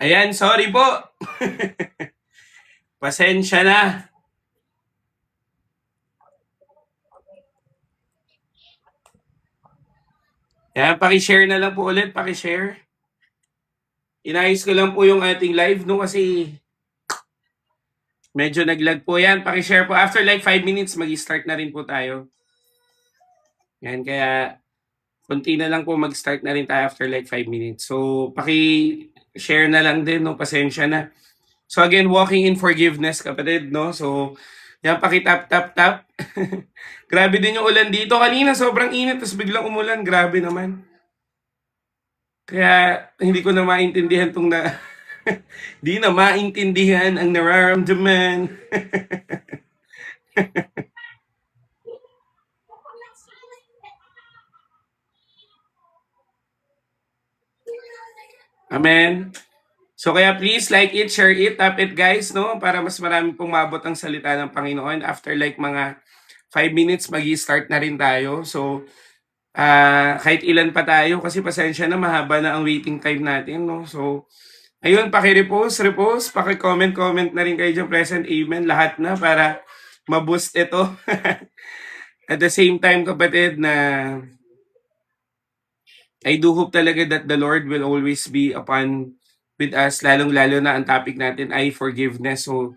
Ayan, sorry po. Pasensya na. Ayan, pakishare na lang po ulit, pakishare. Inayos ko lang po yung ating live no kasi medyo naglag po yan. Pakishare po. After like 5 minutes, mag-start na rin po tayo. Yan, kaya konti na lang po mag-start na rin tayo after like 5 minutes. So, paki-share na lang din, no? Pasensya na. So again, walking in forgiveness, kapatid, no? So, yan, paki-tap, tap, tap. Grabe din yung ulan dito. Kanina, sobrang init, tapos biglang umulan. Grabe naman. Kaya, hindi ko na maintindihan tong na... Di na maintindihan ang nararamdaman. Amen. So kaya please like it, share it, tap it guys, no? Para mas marami pong mabot ang salita ng Panginoon. After like mga 5 minutes, magi-start na rin tayo. So, kahit ilan pa tayo, kasi pasensya na, mahaba na ang waiting time natin, no? So, ayun, paki-repost, paki-comment na rin kayo dyan, present, amen, lahat na para ma-boost ito. At the same time, kapatid, na I do hope talaga that the Lord will always be upon with us, lalong-lalo na ang topic natin ay forgiveness. So,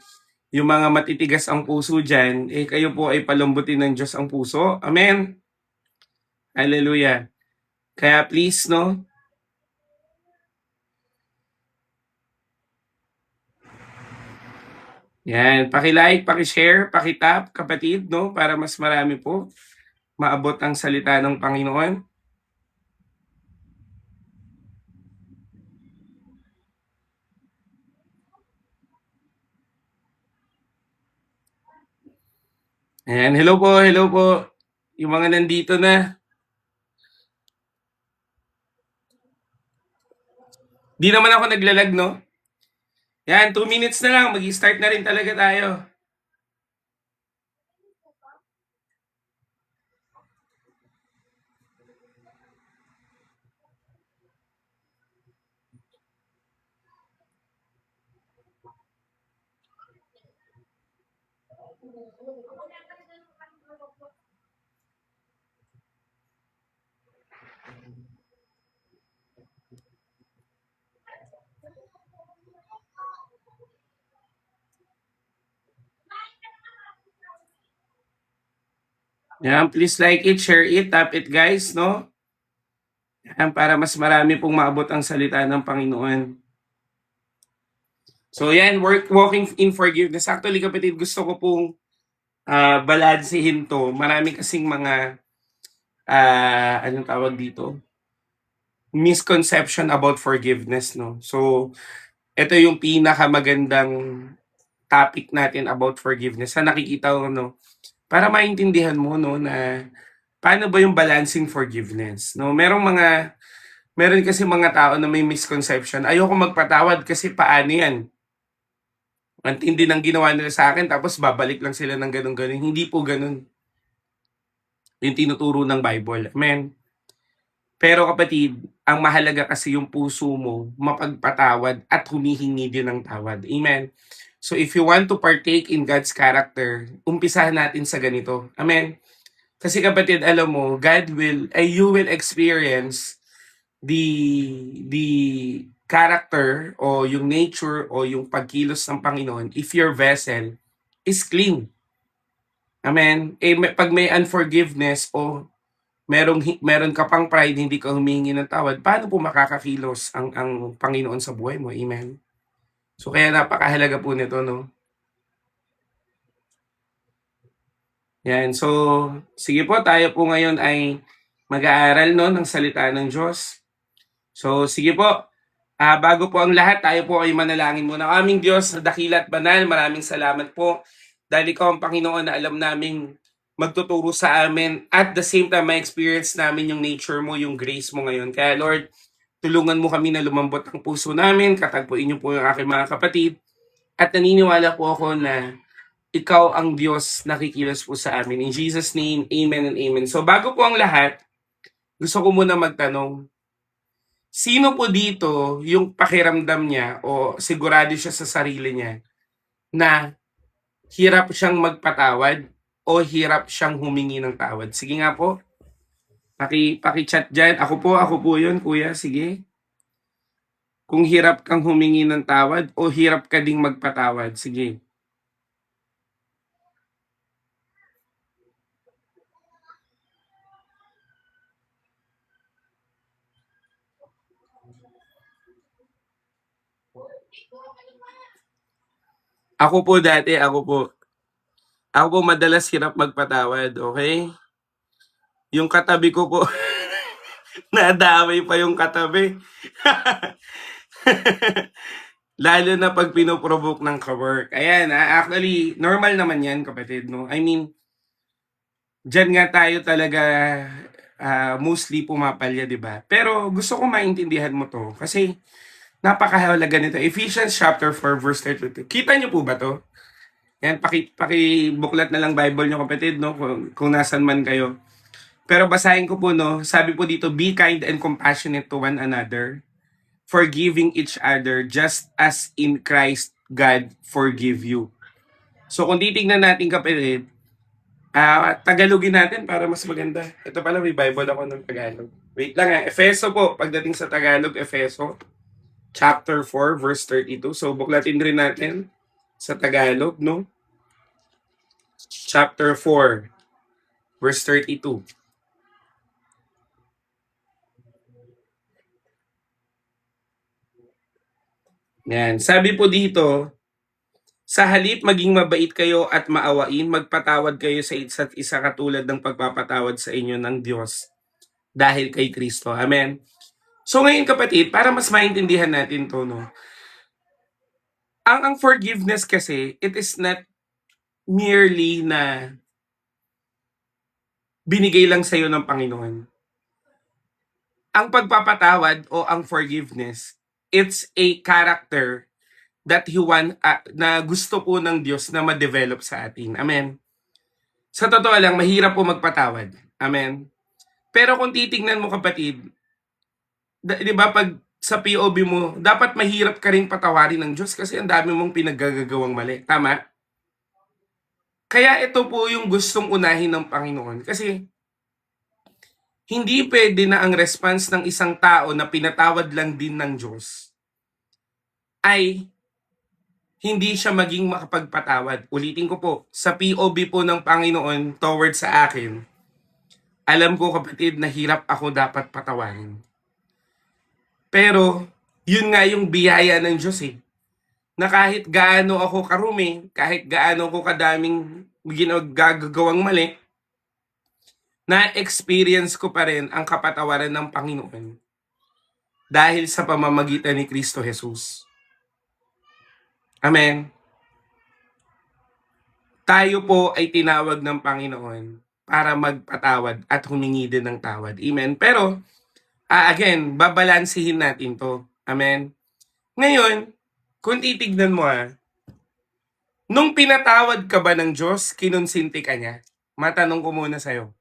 yung mga matitigas ang puso dyan, kayo po ay palambutin ng Diyos ang puso. Amen. Hallelujah. Kaya please, no, yan, paki-like, paki-share, paki-tap, kapatid, no, para mas marami po maabot ang salita ng Panginoon. Ayan, hello po. Yung mga nandito na. Di naman ako naglalag, no? Yan, 2 minutes na lang, mag-start na rin talaga tayo. Yan, please like it, share it, tap it guys, no? Yan, para mas marami pong maabot ang salita ng Panginoon. So yan, walking in forgiveness. Actually, kapatid, gusto ko pong balansehin to. Marami kasing mga, anong tawag dito? Misconception about forgiveness, no? So, ito yung pinakamagandang topic natin about forgiveness. Sa nakikita ko, no? Para maintindihan mo, no, na paano ba yung balancing forgiveness, no? Meron kasi mga tao na may misconception. Ayoko magpatawad kasi paano yan? Ang tindi ng ginawa nila sa akin tapos babalik lang sila ng ganun-ganun. Hindi po ganun yung tinuturo ng Bible. Amen. Pero kapatid, ang mahalaga kasi yung puso mo mapagpatawad at humihingi din ng tawad. Amen. So if you want to partake in God's character, umpisahan natin sa ganito. Amen. Kasi kapatid, alam mo, you will experience the character o yung nature o yung pagkilos ng Panginoon if your vessel is clean. Amen. Pag may unforgiveness o meron ka pang pride, hindi ka humingi ng tawad, paano po makakakilos ang Panginoon sa buhay mo? Amen. So kaya napakahalaga po nito, no? Yan. So, sige po, tayo po ngayon ay mag-aaral, no, ng salita ng Diyos. So, sige po. Bago po ang lahat, tayo po ay manalangin muna. Aming Diyos na dakila at banal, maraming salamat po. Dahil ikaw ang Panginoon na alam naming magtuturo sa amin. At the same time, ma-experience namin yung nature mo, yung grace mo ngayon. Kaya Lord, tulungan mo kami na lumambot ang puso namin. Katagpuin niyo po yung aking mga kapatid. At naniniwala po ako na ikaw ang Diyos na kikilos po sa amin. In Jesus' name, amen and amen. So bago po ang lahat, gusto ko muna magtanong, Sino po dito yung pakiramdam niya o sigurado siya sa sarili niya na hirap siyang magpatawad o hirap siyang humingi ng tawad? Sige nga po, paki-chat diyan. Ako po 'yun kuya, sige. Kung hirap kang humingi ng tawad o hirap ka ding magpatawad, sige. Ako po dati, ako po madalas hirap magpatawad, okay? Yung katabi ko po, nadamay pa yung katabi. Lalo na 'pag pino-provoke ng ka-work. Ayan, actually normal naman 'yan kapatid 'no. I mean, diyan nga tayo talaga, mostly pumapalya 'di ba? Pero gusto ko maintindihan mo 'to kasi napakahalaga nito. Ephesians chapter 4 verse 32. Kita niyo po ba 'to? Yan, pakibuklat na lang Bible niyo kapatid 'no, kung nasaan man kayo. Pero basahin ko po 'no, sabi po dito, "Be kind and compassionate to one another, forgiving each other just as in Christ God forgive you." So kung titignan natin kapatid, Tagalogin natin para mas maganda. Ito pala may Bible ako ng Tagalog. Wait lang Efeso po, pagdating sa Tagalog, Efeso chapter 4 verse 32. So buklatin rin natin sa Tagalog, no? Chapter 4 verse 32. Yan. Sabi po dito, sa halip maging mabait kayo at maawain, magpatawad kayo sa isa't isa katulad ng pagpapatawad sa inyo ng Diyos dahil kay Kristo. Amen. So ngayon kapatid, para mas maintindihan natin to, no? Ang forgiveness kasi, it is not merely na binigay lang sa'yo ng Panginoon. Ang pagpapatawad o ang forgiveness, it's a character that na gusto po ng Diyos na ma-develop sa atin. Amen. Sa totoo lang, mahirap po magpatawad. Amen. Pero kung titingnan mo kapatid, di ba pag sa POV mo, dapat mahirap ka rin patawarin ng Diyos kasi ang dami mong pinaggagawang mali. Tama? Kaya ito po yung gustong unahin ng Panginoon. Kasi hindi pwede na ang response ng isang tao na pinatawad lang din ng Diyos ay hindi siya maging makapagpatawad. Ulitin ko po, sa POV po ng Panginoon towards sa akin, alam ko kapatid na hirap ako dapat patawarin. Pero, yun nga yung biyaya ng Diyos eh. Na kahit gaano ako karumi, kahit gaano ko kadaming ginagagawang mali, na-experience ko pa rin ang kapatawaran ng Panginoon dahil sa pamamagitan ni Kristo Jesus. Amen. Tayo po ay tinawag ng Panginoon para magpatawad at humingi din ng tawad. Amen. Pero, again, babalansihin natin to. Amen. Ngayon, kung titignan mo nung pinatawad ka ba ng Diyos, kinonsinti ka niya? Matanong ko muna sa'yo.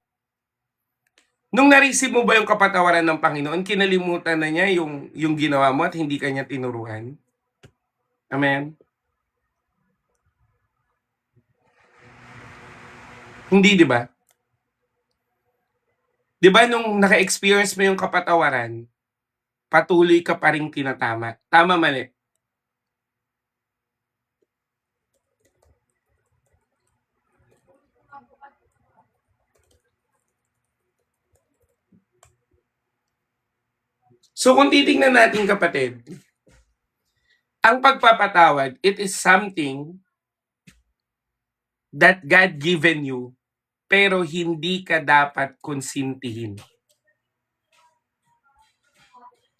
Nung na-receive mo ba yung kapatawaran ng Panginoon, kinalimutan na niya yung ginawa mo at hindi ka niya tinuruan? Amen? Hindi, di ba? Di ba nung naka-experience mo yung kapatawaran, patuloy ka pa rin tinatama? Tama, mali? So kung titingnan natin kapatid, ang pagpapatawad, it is something that God given you, pero hindi ka dapat konsintihin.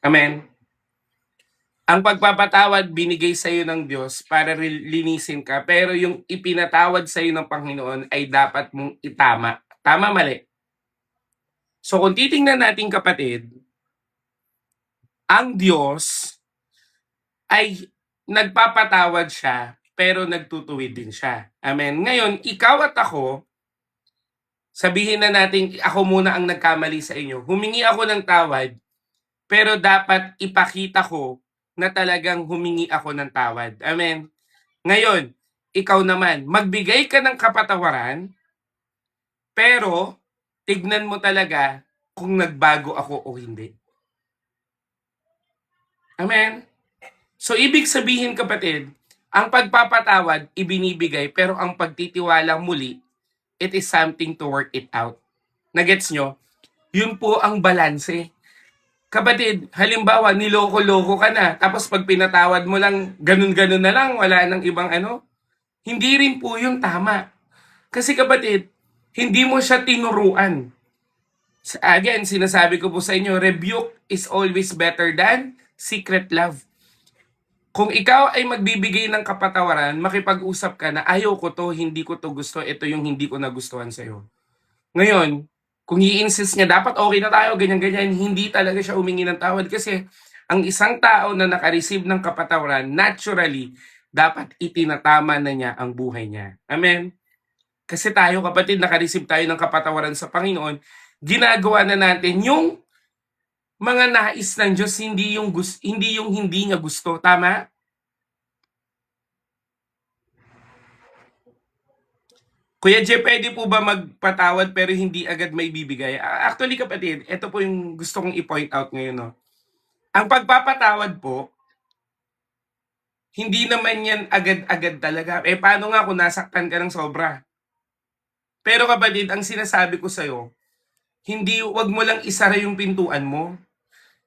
Amen? Ang pagpapatawad binigay sa iyo ng Diyos para linisin ka, pero yung ipinatawad sa iyo ng Panginoon ay dapat mong itama. Tama, mali? So kung titingnan natin kapatid, ang Diyos ay nagpapatawad siya, pero nagtutuwid din siya. Amen. Ngayon, ikaw at ako, sabihin na natin, ako muna ang nagkamali sa inyo. Humingi ako ng tawad, pero dapat ipakita ko na talagang humingi ako ng tawad. Amen. Ngayon, ikaw naman, magbigay ka ng kapatawaran, pero tignan mo talaga kung nagbago ako o hindi. Amen. So ibig sabihin kapatid, ang pagpapatawad ibinibigay pero ang pagtitiwalang muli, it is something to work it out. Nagets nyo? Yun po ang balanse. Kapatid, halimbawa niloko-loko ka na tapos pag pinatawad mo lang ganun-ganun na lang, wala nang ibang ano, hindi rin po yung tama. Kasi kapatid, hindi mo siya tinuruan. Again, sinasabi ko po sa inyo, rebuke is always better than secret love. Kung ikaw ay magbibigay ng kapatawaran, makipag-usap ka na ayaw ko to, hindi ko to gusto, ito yung hindi ko nagustuhan sa'yo. Ngayon, kung i-insist niya, dapat okay na tayo, ganyan-ganyan, hindi talaga siya humingi ng tawad kasi ang isang tao na naka-receive ng kapatawaran, naturally, dapat itinatama na niya ang buhay niya. Amen? Kasi tayo kapatid, naka-receive tayo ng kapatawaran sa Panginoon, ginagawa na natin yung mga nais ng Diyos, hindi yung hindi niya gusto. Tama? Kuya Jeff, pwede po ba magpatawad pero hindi agad may bibigay? Actually kapatid, ito po yung gusto kong i-point out ngayon. No? Ang pagpapatawad po, hindi naman yan agad-agad talaga. Paano nga kung nasaktan ka ng sobra? Pero kapatid, ang sinasabi ko sa'yo, wag mo lang isara yung pintuan mo.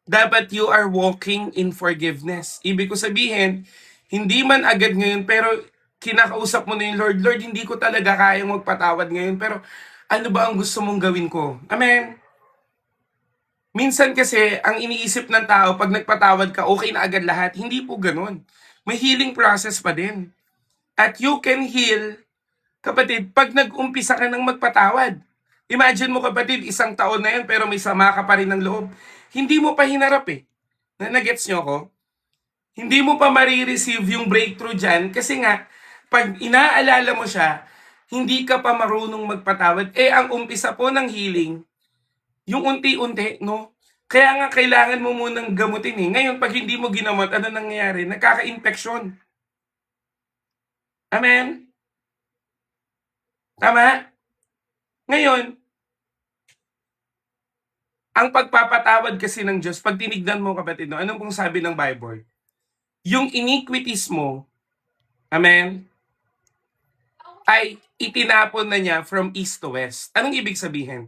Dapat you are walking in forgiveness. Ibig ko sabihin, hindi man agad ngayon, pero kinakausap mo na yung Lord, Lord, hindi ko talaga kayang magpatawad ngayon, pero ano ba ang gusto mong gawin ko? Amen. Minsan kasi, ang iniisip ng tao, pag nagpatawad ka, okay na agad lahat. Hindi po ganun. May healing process pa din. At you can heal, kapatid, pag nag-umpisa ka ng magpatawad. Imagine mo kapatid, 1 taon na yan, pero may sama ka pa rin ng loob. Hindi mo pa hinarap eh. Nagets nyo ko? Hindi mo pa marireceive yung breakthrough dyan kasi nga, pag inaalala mo siya, hindi ka pa marunong magpatawad. Ang umpisa po ng healing, yung unti-unti, no? Kaya nga kailangan mo munang gamutin eh. Ngayon, pag hindi mo ginamot, ano nangyayari? Nagkaka-infection. Amen? Tama? Ngayon, ang pagpapatawad kasi ng Diyos, pag tinignan mo kapatid, no, anong pong sabi ng Bible? Yung iniquities mo, amen, ay itinapon na niya from east to west. Anong ibig sabihin?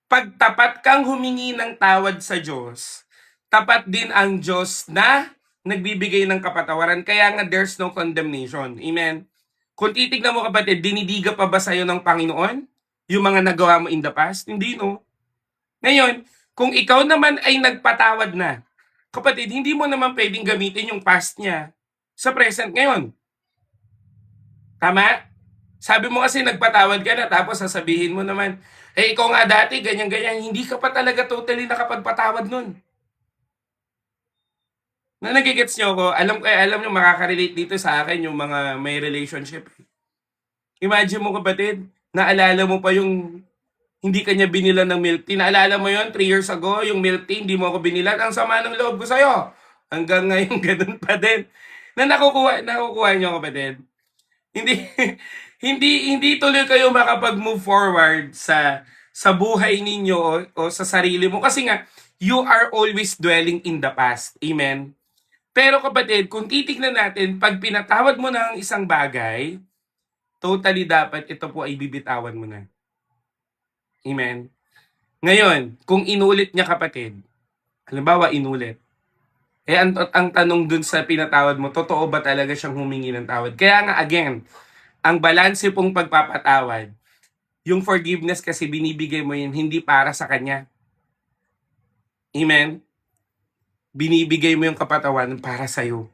Pag tapat kang humingi ng tawad sa Diyos, tapat din ang Diyos na nagbibigay ng kapatawaran. Kaya nga there's no condemnation. Amen? Kung titignan mo kapatid, dinidiga pa ba sa'yo ng Panginoon yung mga nagawa mo in the past? Hindi, no? Ngayon, kung ikaw naman ay nagpatawad na, kapatid, hindi mo naman pwedeng gamitin yung past niya sa present ngayon. Tama? Sabi mo kasi nagpatawad ka na tapos sasabihin mo naman, ikaw nga dati, ganyan-ganyan, hindi ka pa talaga totally nakapagpatawad nun. Na nagigets nyo ako, alam nyo makaka-relate dito sa akin yung mga may relationship. Imagine mo kapatid, naalala mo pa yung hindi kanya binilan ng milk tea. Naalala mo yon 3 years ago, yung milk tea, hindi mo ako binilan. Ang sama ng loob ko sa'yo. Hanggang ngayon, ganun pa din. Na nakukuha nyo kapatid. Hindi, hindi tuloy kayo makapag-move forward sa buhay ninyo o sa sarili mo. Kasi nga, you are always dwelling in the past. Amen? Pero kapatid, kung titignan natin, pag pinatawad mo na ang isang bagay, totally dapat ito po ay bibitawan mo na. Amen? Ngayon, kung inulit niya kapatid, halimbawa inulit, ang tanong dun sa pinatawad mo, totoo ba talaga siyang humingi ng tawad? Kaya nga again, ang balanse pong pagpapatawad, yung forgiveness kasi binibigay mo yun, hindi para sa kanya. Amen? Binibigay mo yung kapatawan para sa'yo.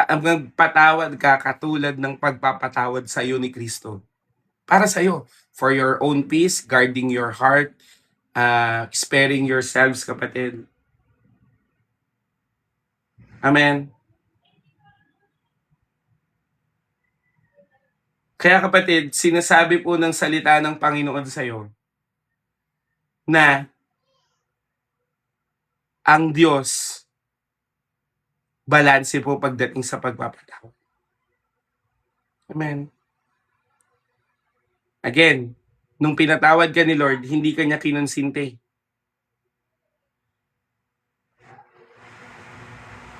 Ang patawad ka katulad ng pagpapatawad sa'yo ni Kristo. Para sa'yo. For your own peace, guarding your heart, sparing yourselves, kapatid. Amen? Kaya kapatid, sinasabi po ng salita ng Panginoon sa'yo na ang Diyos, balanse po pagdating sa pagpapatawad. Amen. Again, nung pinatawad ka ni Lord, hindi ka niya kinonsinte.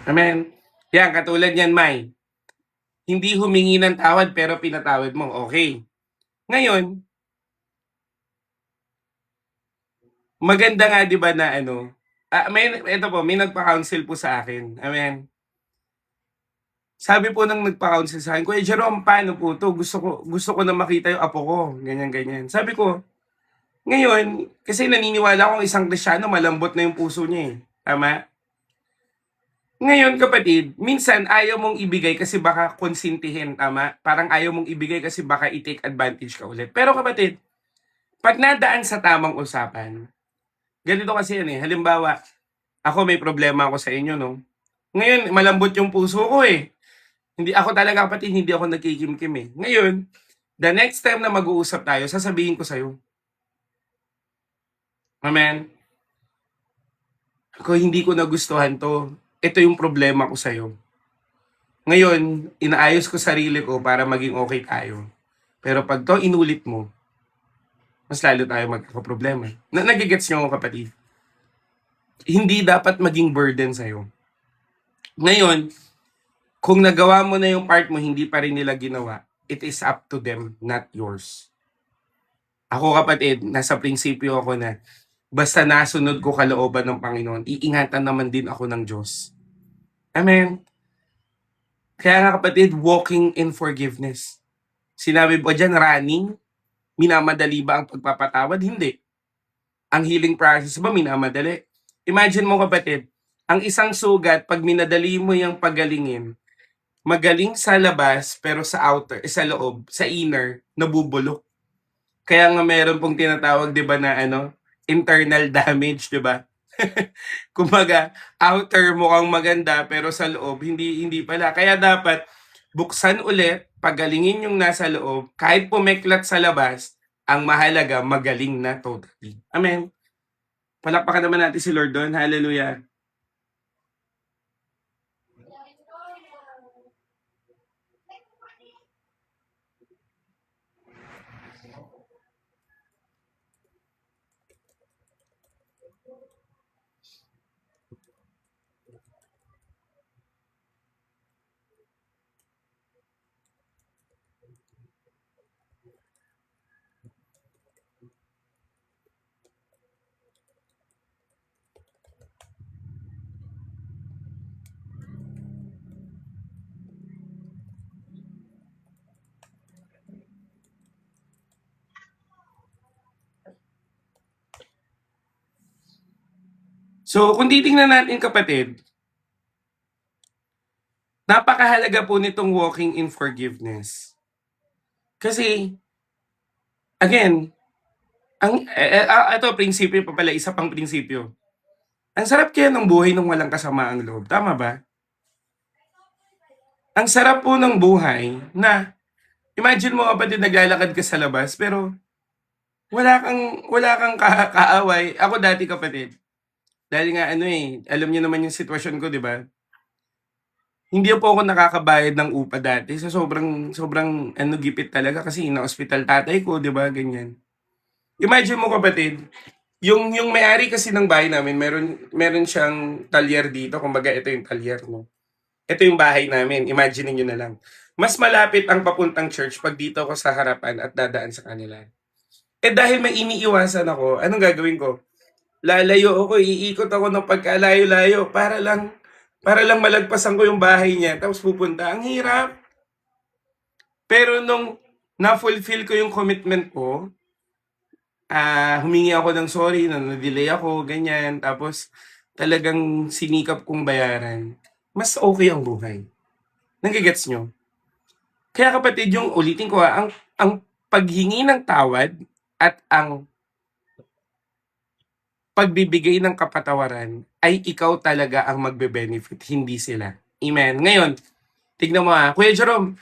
Amen. Yan, katulad yan, May. Hindi humingi ng tawad pero pinatawad mo. Okay. Ngayon, maganda nga 'di ba na ano, ito po, may nagpa-counsel po sa akin. Amen. Sabi po ng nagpa-counsel sa akin, "Kuya Jerome, paano po 'to? Gusto ko na makita yung apo ko." Ganyan, ganyan. Sabi ko, ngayon, kasi naniniwala akong isang Kristiyano malambot na yung puso niya, eh, tama? Ngayon kapatid, minsan ayaw mong ibigay kasi baka konsintihin, tama? Parang ayaw mong ibigay kasi baka i-take advantage ka ulit. Pero kapatid, 'pag nadaan sa tamang usapan, ganito kasi yan, eh, halimbawa, ako may problema ako sa inyo 'no, ngayon malambot yung puso ko, eh. Hindi ako talaga kapatid, hindi ako nagkikimkim, eh. Ngayon, the next time na mag-uusap tayo, sasabihin ko sa'yo, "Amen, ako hindi ko nagustuhan 'to. Ito yung problema ko sa'yo. Ngayon, inaayos ko sarili ko para maging okey tayo. Pero 'pag 'to inulit mo, mas lalo tayong magkakaproblema." Nage-gets niyo ako kapatid? Hindi dapat maging burden sa'yo. Ngayon, kung nagawa mo na yung part mo, hindi pa rin nila ginawa, it is up to them, not yours. Ako kapatid, nasa prinsipyo ako na basta nasunod ko kalooban ng Panginoon, iingatan naman din ako ng Diyos. Amen. Kaya nga kapatid, walking in forgiveness. Sinabi ba dyan, running? Minamadali ba ang pagpapatawad? Hindi. Ang healing process ba minamadali? Imagine mo kapatid, ang isang sugat, pag minadali mo yung pagalingin, magaling sa labas, pero sa outer, sa loob, sa inner, nabubulok. Kaya nga meron pong tinatawag, 'di ba, na ano, internal damage, 'di ba? Kumbaga, outer mukhang maganda pero sa loob hindi hindi pala. Kaya dapat buksan ulit, pagalingin yung nasa loob, kahit pumeklat sa labas, ang mahalaga magaling na totally. Amen. Palakpakan naman natin si Lord doon. Hallelujah. So, kung titingnan natin kapatid, napakahalaga po nitong walking in forgiveness. Kasi, again, ito, prinsipyo pa pala, isa pang prinsipyo. Ang sarap kaya ng buhay nung walang kasamaang loob, tama ba? Ang sarap po ng buhay na, imagine mo kapatid naglalakad ka sa labas, pero wala kang kaaway. Ako dati kapatid, dahil nga ano eh, alam niyo naman yung sitwasyon ko, di ba? Hindi po ako nakakabayad ng upa dati. So sobrang sobrang ano gipit talaga kasi ina-ospital tatay ko, 'di ba, ganyan. Imagine mo kapatid, yung may-ari kasi ng bahay namin, meron siyang talyer dito, kumbaga ito yung talyer mo. Ito yung bahay namin, imagine niyo na lang. Mas malapit ang papuntang church pag dito ako sa harapan at dadaan sa kanila. Eh dahil may iniiwasan ako, anong gagawin ko? Lalayo ako, iikot ako ng pagkalayo-layo para lang malagpasan ko yung bahay niya tapos pupunta. Ang hirap. Pero nung na-fulfill ko yung commitment ko, humingi ako ng sorry na na-delay ako, ganyan. Tapos talagang sinikap kong bayaran. Mas okay ang buhay. Nagigets nyo? Kaya kapatid, yung ulitin ko ang paghingi ng tawad at ang pagbibigay ng kapatawaran ay ikaw talaga ang magbe-benefit, hindi sila. Amen. Ngayon, tignan mo Kuya Jerome,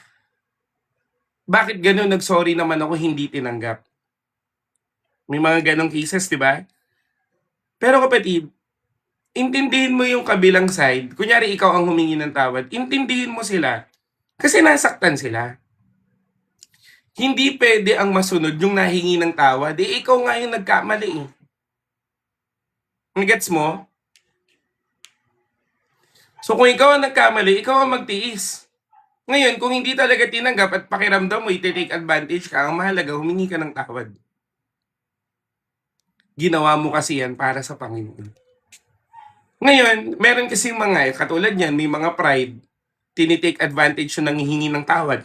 bakit gano'n nag-sorry naman ako hindi tinanggap? May mga gano'ng cases, di ba? Pero kapatid, intindihin mo yung kabilang side. Kunyari ikaw ang humingi ng tawad, intindihin mo sila. Kasi nasaktan sila. Hindi pwede ang masunod yung nahingi ng tawad. Ikaw nga yung nagkamali eh. Gets mo? So kung ikaw ang nagkamali, ikaw ang magtiis. Ngayon, kung hindi talaga tinanggap at pakiramdam mo, iti-take advantage ka, ang mahalaga, humingi ka ng tawad. Ginawa mo kasi yan para sa Panginoon. Ngayon, meron kasing mga, katulad yan, may mga pride, tinitake advantage yung nanghihingi ng tawad.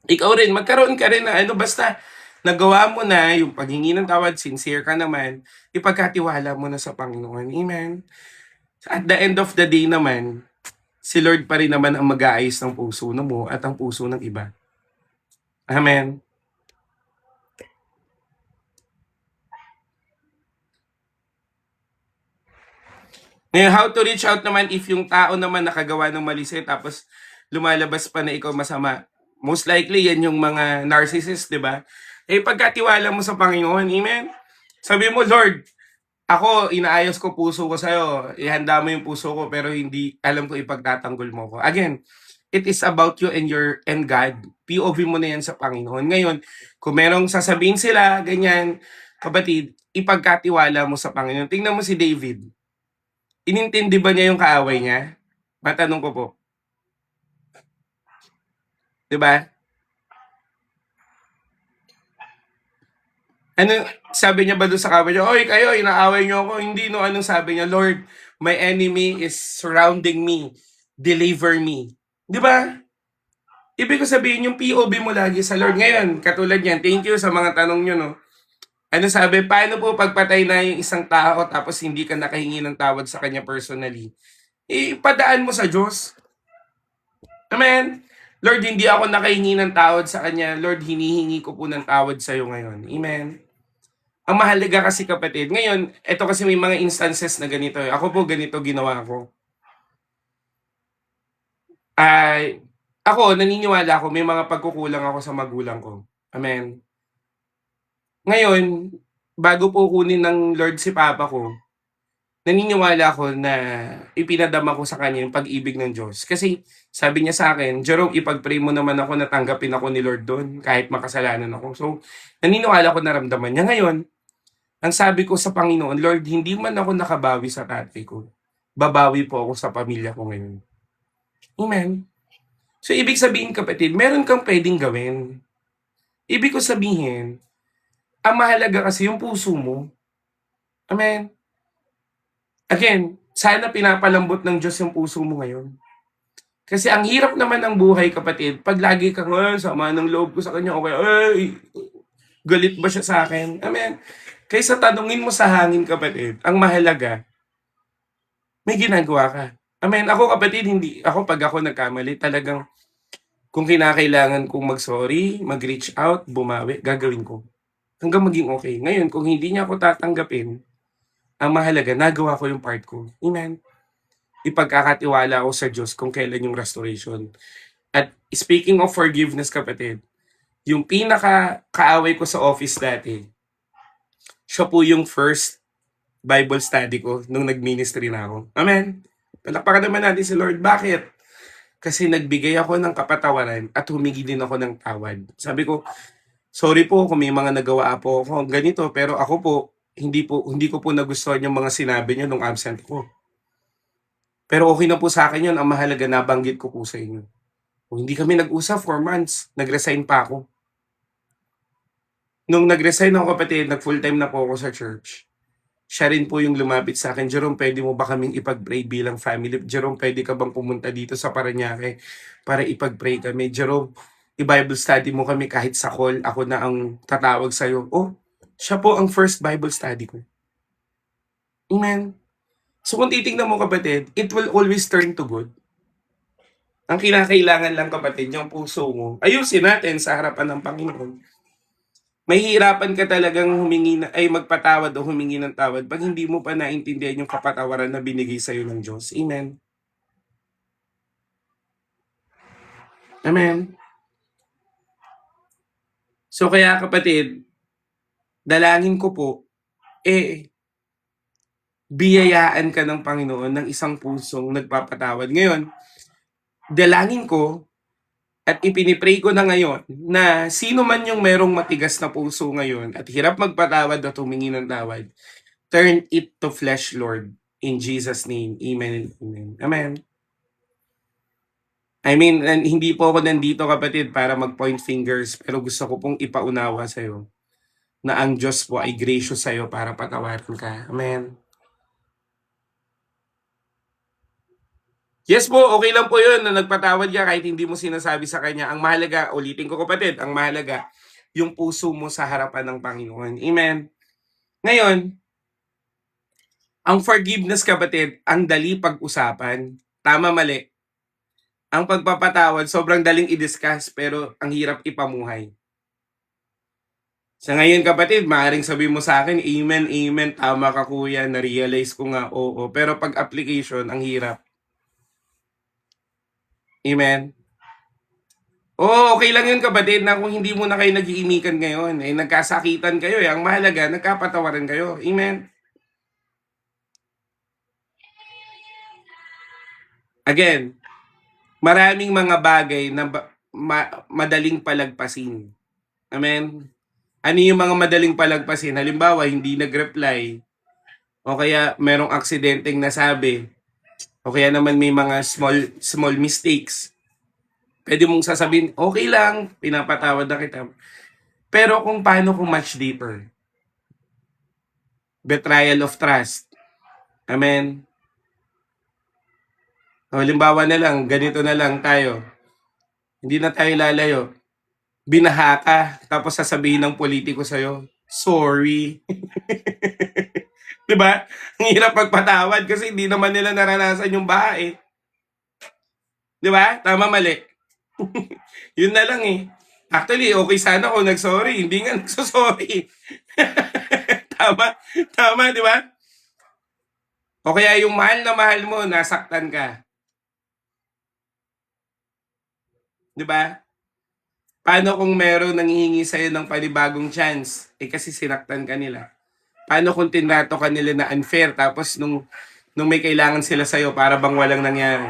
Ikaw rin, magkaroon ka rin na basta nagawa mo na yung paghingi ng tawad, sincere ka naman, ipagkatiwala mo na sa Panginoon. Amen? At the end of the day naman, si Lord pa rin naman ang mag-aayos ng puso mo at ang puso ng iba. Amen? Ngayon, how to reach out naman if yung tao naman nakagawa ng mali sa'yo tapos lumalabas pa na ikaw masama. Most likely, yan yung mga narcissist, di ba? Pagkatiwala mo sa Panginoon, amen? Sabi mo, Lord, ako, inaayos ko puso ko sa'yo. Ihanda mo yung puso ko pero hindi alam ko ipagtatanggol mo ko. Again, it is about you and God. POV mo na yan sa Panginoon. Ngayon, kung merong sasabihin sila, ganyan, kapatid, ipagkatiwala mo sa Panginoon. Tingnan mo si David. Inintindi ba niya yung kaaway niya? Matanong ko po. 'Di ba? Ano sabi niya ba doon sa kaaway niya? Oy, kayo, inaaway niyo ako. Hindi, no. Anong sabi niya? Lord, my enemy is surrounding me. Deliver me. 'Di ba? Ibig ko sabihin, yung POV mo lagi sa Lord. Ngayon, katulad yan, thank you sa mga tanong nyo, no? Ano sabi, paano po pagpatay na yung isang tao tapos hindi ka nakahingi ng tawad sa kanya personally? Ipadaan mo sa Diyos. Amen? Lord, hindi ako nakahingi ng tawad sa Kanya. Lord, hinihingi ko po ng tawad sa iyo ngayon. Amen? Ang mahalaga kasi kapatid, ngayon, ito kasi may mga instances na ganito. Ako po, ganito ginawa ko. Ay, ako, naniniwala ako, may mga pagkukulang ako sa magulang ko. Amen? Ngayon, bago po kunin ng Lord si Papa ko, naniniwala ako na ipinadama ko sa kanya yung pag-ibig ng Diyos. Kasi sabi niya sa akin, Jerome, ipag-pray mo naman ako na tanggapin ako ni Lord doon kahit makasalanan ako. So, naniniwala ko naramdaman niya. Ngayon, ang sabi ko sa Panginoon, Lord, hindi man ako nakabawi sa tatay ko. Babawi po ako sa pamilya ko ngayon. Amen. So, ibig sabihin kapatid, meron kang pwedeng gawin. Ibig ko sabihin, ang mahalaga kasi yung puso mo. Amen. Again, sana pinapalambot ng Diyos yung puso mo ngayon. Kasi ang hirap naman ng buhay, kapatid, pag lagi kang, sama ng loob ko sa kanya, okay, ay, galit ba siya sa akin? Amen. Kaysa tanungin mo sa hangin, kapatid, ang mahalaga, may ginagawa ka. Amen. Ako, kapatid, hindi, pag ako nagkamali, talagang, kung kinakailangan kong mag-sorry, mag-reach out, bumawi, gagawin ko. Hanggang maging okay. Ngayon, kung hindi niya ako tatanggapin, ang mahalaga, nagawa ko yung part ko. Amen. Ipagkakatiwala ako sa Diyos kung kailan yung restoration. At speaking of forgiveness, kapatid, yung pinaka-kaaway ko sa office dati, siya po yung first Bible study ko nung nag-ministry na ako. Amen. Palakpakan naman natin si Lord. Bakit? Kasi nagbigay ako ng kapatawaran at humingi din ako ng tawad. Sabi ko, sorry po kung may mga nagawa po ako ganito, pero ako po, hindi ko po nagustuhan yung mga sinabi niyo nung absent ko. Pero okay na po sa akin yun. Ang mahalaga, nabanggit ko po sa inyo. Kung hindi kami nag-usap 4 months, nag-resign pa ako. Nung nag-resign ako, kapatid, nag-full-time na po ako sa church. Siya rin po yung lumapit sa akin, Jerome, pwede mo ba kaming ipag-pray bilang family? Jerome, pwede ka bang pumunta dito sa Parañaque para ipag-pray kami? Jerome, i-Bible study mo kami kahit sa call, ako na ang tatawag sa'yo. Oh, siya po ang first Bible study ko. Amen. So kung titignan mo, kapatid, it will always turn to good. Ang kinakailangan lang, kapatid, yung puso mo, ayusin natin sa harapan ng Panginoon. Mahihirapan ka talagang magpatawad o humingi ng tawad pag hindi mo pa naintindihan yung kapatawaran na binigay sa'yo ng Diyos. Amen. Amen. So kaya, kapatid, dalangin ko po, biyayaan ka ng Panginoon ng isang pusong nagpapatawad. Ngayon, dalangin ko at ipinipray ko na ngayon na sino man yung merong matigas na puso ngayon at hirap magpatawad at humingi ng tawad, turn it to flesh, Lord. In Jesus' name, amen and amen. Amen. I mean, hindi po ako nandito kapatid para mag-point fingers, pero gusto ko pong ipaunawa sa'yo na ang Diyos po ay gracious sa'yo para patawarin ka. Amen. Yes po, okay lang po yun na nagpatawad ka kahit hindi mo sinasabi sa kanya. Ang mahalaga, ulitin ko kapatid, ang mahalaga, yung puso mo sa harapan ng Panginoon. Amen. Ngayon, ang forgiveness kapatid, ang dali pag-usapan. Tama, mali. Ang pagpapatawad, sobrang daling i-discuss pero ang hirap ipamuhay. Sa ngayon kapatid, maaaring sabi mo sa akin, amen, amen, tama ka kuya, na-realize ko nga, oo. Pero pag application, ang hirap. Amen. Oo, okay lang yun kapatid na kung hindi mo na kayo nag-iimikan ngayon, eh nagkasakitan kayo eh. Ang mahalaga, nagkapatawaran kayo. Amen. Again, maraming mga bagay na madaling palagpasin. Amen. Ano yung mga madaling palagpasin? Halimbawa, hindi nag-reply, o kaya merong aksidenteng nasabi, o kaya naman may mga small mistakes. Pwede mong sasabihin, okay lang, pinapatawad na kita. Pero kung paano kung much deeper? Betrayal of trust. Amen. O, halimbawa na lang, ganito na lang tayo. Hindi na tayo lalayo. Binaha ka, tapos sasabihin ng politiko sa'yo, sorry. Diba? Ang hirap magpatawad kasi hindi naman nila naranasan yung baha eh. Diba? Tama, mali. Yun na lang eh. Actually, okay sana kung nag-sorry. Hindi nga nagsosorry. Tama? Tama, di ba? O kaya yung mahal na mahal mo, nasaktan ka. Di ba? Paano kung meron nanghihingi sa'yo ng panibagong chance? Eh kasi sinaktan ka nila. Paano kung tinato ka nila na unfair tapos nung may kailangan sila sa'yo para bang walang nangyari?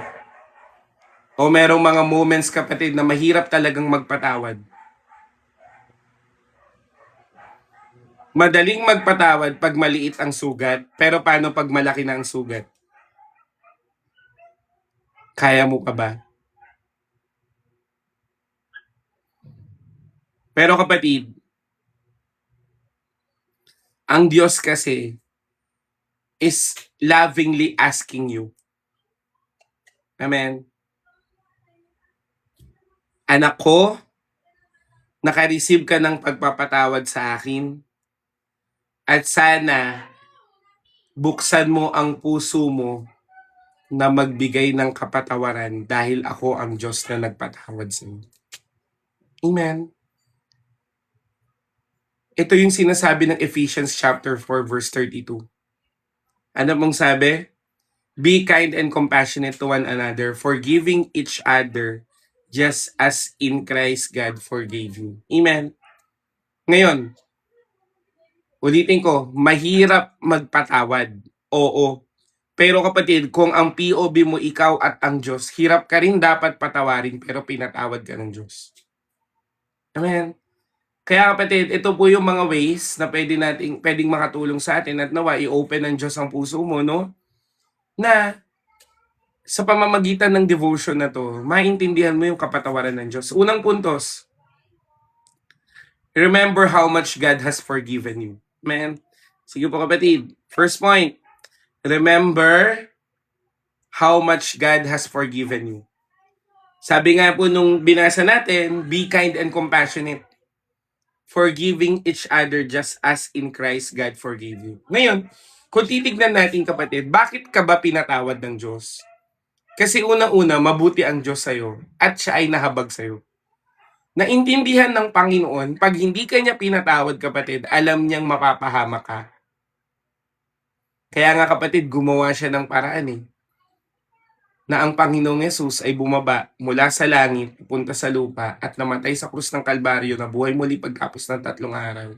O merong mga moments kapatid na mahirap talagang magpatawad. Madaling magpatawad pag maliit ang sugat, pero paano pag malaki na ang sugat? Kaya mo pa ba? Pero kapatid, ang Diyos kasi is lovingly asking you. Amen. Anak ko, naka-receive ka ng pagpapatawad sa akin at sana buksan mo ang puso mo na magbigay ng kapatawaran dahil ako ang Diyos na nagpatawad sa iyo. Amen. Ito yung sinasabi ng Ephesians chapter 4 verse 32. Ano mong sabi? Be kind and compassionate to one another, forgiving each other just as in Christ God forgave you. Amen. Ngayon, ulitin ko, mahirap magpatawad. Oo. Pero kapatid, kung ang POV mo ikaw at ang Diyos, hirap ka rin dapat patawarin pero pinatawad ka ng Diyos. Amen. Kaya kapatid, ito po yung mga ways na pwedeng makatulong sa atin at nawa i-open ng Diyos ang puso mo, no? Na sa pamamagitan ng devotion na to, maintindihan mo yung kapatawaran ng Diyos. Unang puntos, remember how much God has forgiven you. Amen. Sige po kapatid. First point, remember how much God has forgiven you. Sabi nga po nung binasa natin, be kind and compassionate, forgiving each other just as in Christ God forgave you. Ngayon, kung titignan natin kapatid, bakit ka ba pinatawad ng Diyos? Kasi unang-una, mabuti ang Diyos sa'yo at siya ay nahabag sa'yo. Naintindihan ng Panginoon, pag hindi ka niya pinatawad kapatid, alam niyang mapapahamak ka. Kaya nga kapatid, gumawa siya ng paraan na ang Panginoong Yesus ay bumaba mula sa langit, pupunta sa lupa, at namatay sa krus ng Kalbaryo na buhay muli pagkapos ng 3 araw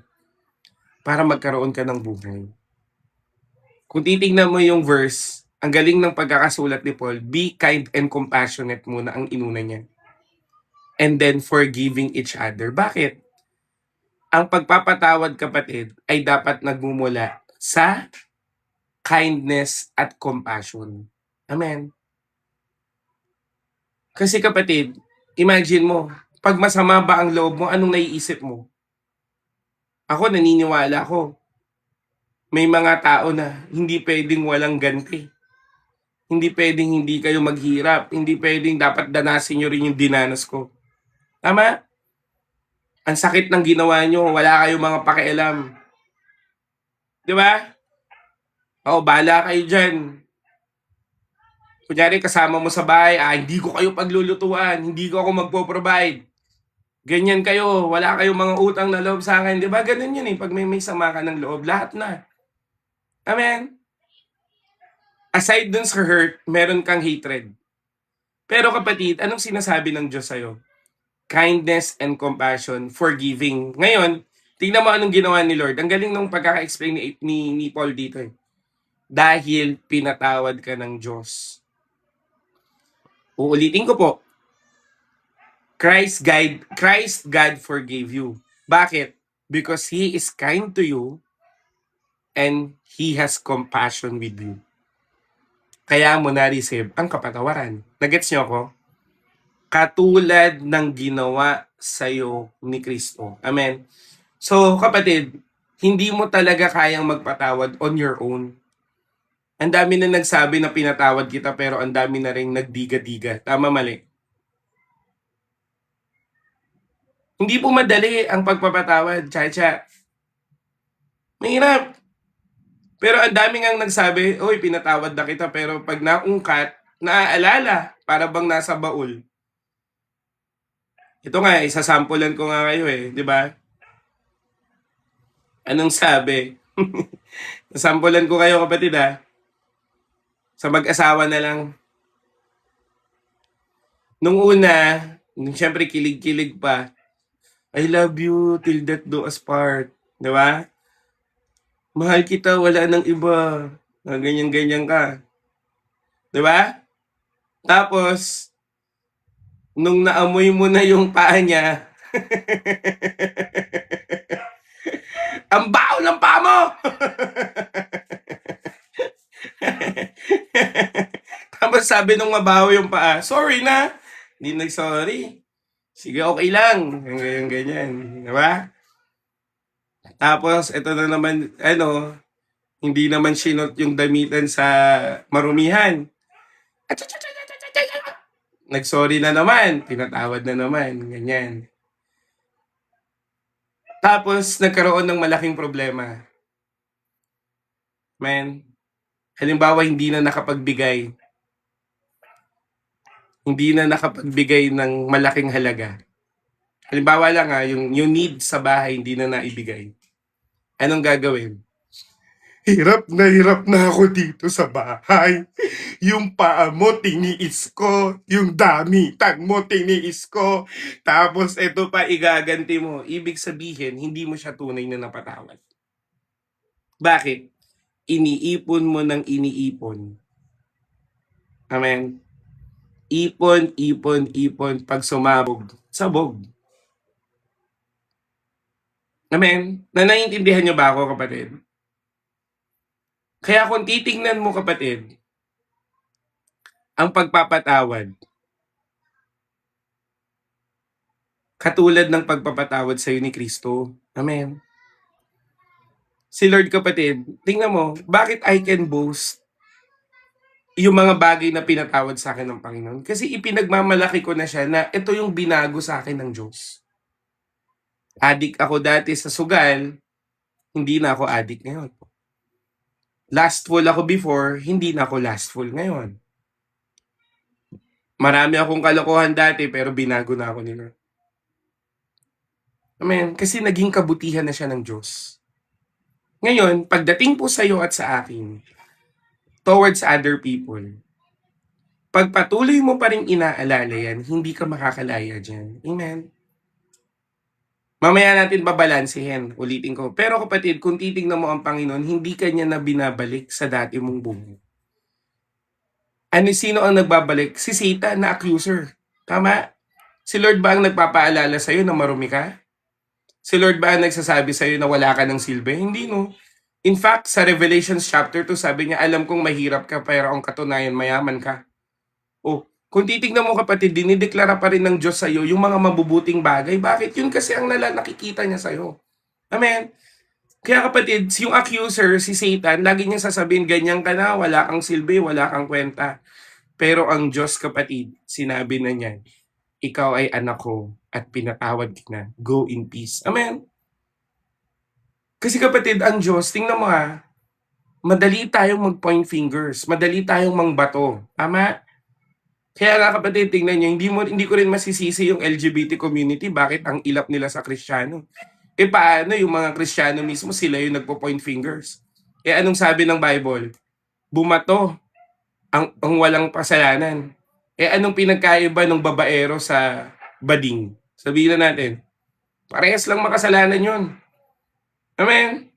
para magkaroon ka ng buhay. Kung titignan mo yung verse, ang galing ng pagkakasulat ni Paul, be kind and compassionate muna ang inuna niya. And then forgiving each other. Bakit? Ang pagpapatawad, kapatid, ay dapat nagmumula sa kindness at compassion. Amen. Kasi kapatid, imagine mo, pag masama ba ang loob mo, anong naiisip mo? Ako, naniniwala ko, may mga tao na hindi pwedeng walang ganti. Hindi pwedeng hindi kayo maghirap. Hindi pwedeng dapat danasin nyo rin yung dinanas ko. Tama? Ang sakit ng ginawa nyo, wala kayong mga pakialam. Di ba? O, bahala kayo dyan. Kunyari, kasama mo sa bahay, hindi ko kayo paglulutuan, hindi ko ako magpo-provide. Ganyan kayo, wala kayong mga utang na loob sa akin. Di ba? Ganun yun eh. Pag may sama ka ng loob, lahat na. Amen? Aside dun sa hurt, meron kang hatred. Pero kapatid, anong sinasabi ng Diyos sa'yo? Kindness and compassion, forgiving. Ngayon, tingnan mo anong ginawa ni Lord. Ang galing nung pagkaka-explain ni Paul dito eh. Dahil pinatawad ka ng Diyos. Uulitin ko po. Christ God forgave you. Bakit? Because He is kind to you and He has compassion with you. Kaya mo na-receive ang kapatawaran. Nagets niyo ako? Katulad ng ginawa sa'yo ni Kristo. Amen? So, kapatid, hindi mo talaga kayang magpatawad on your own. Ang dami na nagsabi na pinatawad kita pero ang dami na rin nagdiga-diga. Tama, mali? Hindi po madali ang pagpapatawad, Chacha. Mahirap. Pero ang dami ngang nagsabi, oy, pinatawad na kita, pero pag naungkat, naaalala, para bang nasa baul. Ito nga, isasampulan ko nga kayo eh, di ba? Anong sabi? Nasampulan ko kayo, kapatid ha. Sa mag-asawa na lang. Nung una, siyempre kilig-kilig pa, I love you till death do us part. Di ba? Mahal kita, wala nang iba. Ganyan-ganyan ka. Di ba? Tapos, nung naamoy mo na yung paa niya, ang baho ng paa mo! Tapos sabi nung mabaho yung paa, sorry na. Hindi nag-sorry. Sige, okay lang. Ganyan. Di ba? Tapos, ito na naman, hindi naman sinot yung damitan sa marumihan. Nag-sorry na naman. Pinatawad na naman. Ganyan. Tapos, nagkaroon ng malaking problema. Man, halimbawa, hindi na nakapagbigay ng malaking halaga. Halimbawa lang yung need sa bahay, hindi na naibigay. Anong gagawin? Hirap na ako dito sa bahay. Yung paa mo, tiniis ko. Yung damitan mo, tiniis ko. Tapos, ito pa, igaganti mo. Ibig sabihin, hindi mo siya tunay na napatawad. Bakit? Iniipon mo ng iniipon. Amen? Ipon, ipon, ipon. Pag sumabog, sabog. Amen? Naiintindihan niyo ba ako, kapatid? Kaya kung titingnan mo, kapatid, ang pagpapatawad, katulad ng pagpapatawad sa iyo ni Kristo. Amen. Si Lord, kapatid, tingnan mo, bakit I can boast yung mga bagay na pinatawad sa akin ng Panginoon? Kasi ipinagmamalaki ko na siya na ito yung binago sa akin ng Diyos. Adik ako dati sa sugal, hindi na ako adik ngayon. Lastful ako before, hindi na ako lastful ngayon. Marami akong kalokohan dati pero binago na ako ni Lord. Amen. Kasi naging kabutihan na siya ng Diyos. Ngayon, pagdating po sa iyo at sa akin, towards other people, pag patuloy mo pa rin inaalala yan, hindi ka makakalaya dyan. Amen? Mamaya natin babalansehin, ulitin ko. Pero kapatid, kung titignan mo ang Panginoon, hindi kanya na binabalik sa dati mong buhay. Ano, sino ang nagbabalik? Si Satan na accuser. Tama? Si Lord ba ang nagpapaalala sa'yo na marumi ka? Si Lord ba ang nagsasabi sa'yo na wala ka ng silbi? Hindi, no? In fact, sa Revelations chapter 2, sabi niya, alam kong mahirap ka, pero ang katunayan, mayaman ka. O, kung titignan mo kapatid, dinideklara pa rin ng Diyos sa'yo yung mga mabubuting bagay. Bakit? Yun kasi ang nakikita niya sa'yo. Amen? Kaya kapatid, yung accuser, si Satan, lagi niya sasabihin, ganyan ka na, wala kang silbi, wala kang kwenta. Pero ang Diyos kapatid, sinabi na niya, ikaw ay anak ko at pinatawad ka na. Go in peace. Amen? Kasi kapatid, ang Diyos, tingnan mo ha, madali tayong mag-point fingers, madali tayong mangbato. Tama? Kaya nga kapatid, tingnan nyo, hindi ko rin masisisi yung LGBT community, bakit ang ilap nila sa Kristiyano. Paano yung mga Kristiyano mismo, sila yung nagpo-point fingers? Anong sabi ng Bible? Bumato ang walang kasalanan. Anong pinagkaiba ng babaero sa bading? Sabihin na natin, parehas lang makasalanan yun. Amen?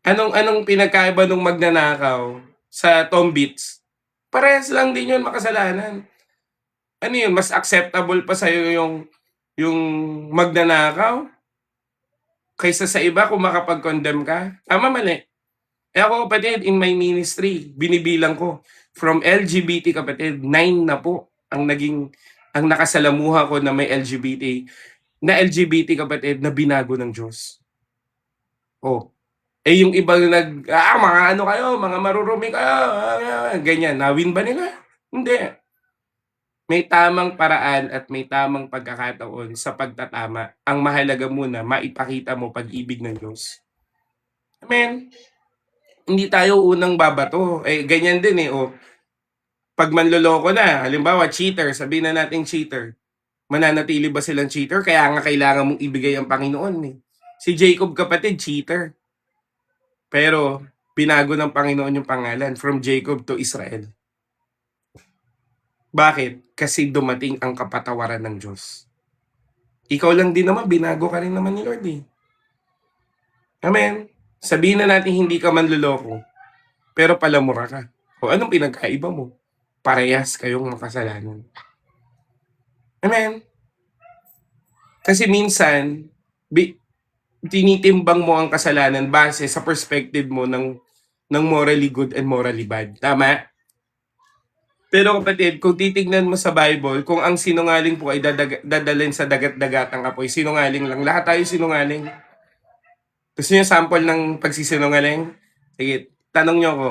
Anong pinagkaiba ng magnanakaw sa tombits? Parehas lang din yun makasalanan. Ano yun, mas acceptable pa sa'yo yung magnanakaw kaysa sa iba kung makapag-condemn ka? Tama, mali. Ako kapatid, in my ministry, binibilang ko, from LGBT kapatid, 9 na po ang nakasalamuha ko na may LGBT kapatid na binago ng Diyos. Oh, yung ibang mga ano kayo, mga marurumi kayo, ganyan, nawin ba nila? Hindi. May tamang paraan at may tamang pagkakataon sa pagtatama. Ang mahalaga muna, maipakita mo pag-ibig ng Diyos. Amen? Hindi tayo unang babato. Ganyan din pag manloloko na, halimbawa cheater, sabihin na natin cheater. Mananatili ba silang cheater? Kaya nga kailangan mong ibigay ang Panginoon Si Jacob kapatid, cheater. Pero binago ng Panginoon yung pangalan from Jacob to Israel. Bakit? Kasi dumating ang kapatawaran ng Diyos. Ikaw lang din naman, binago ka rin naman ni Lord Amen? Sabihin na natin hindi ka manloloko, pero palamura ka. O anong pinagkaiba mo? Parehas kayong makasalanan. Amen? Kasi minsan, tinitimbang mo ang kasalanan base sa perspective mo ng morally good and morally bad. Tama? Pero kapatid, kung titignan mo sa Bible, kung ang sinungaling po ay dadalhin sa dagat-dagatang apoy, sinungaling lang. Lahat tayo sinungaling. Gusto niyo sample ng pagsisinungaling? Sige, tanong niyo ako.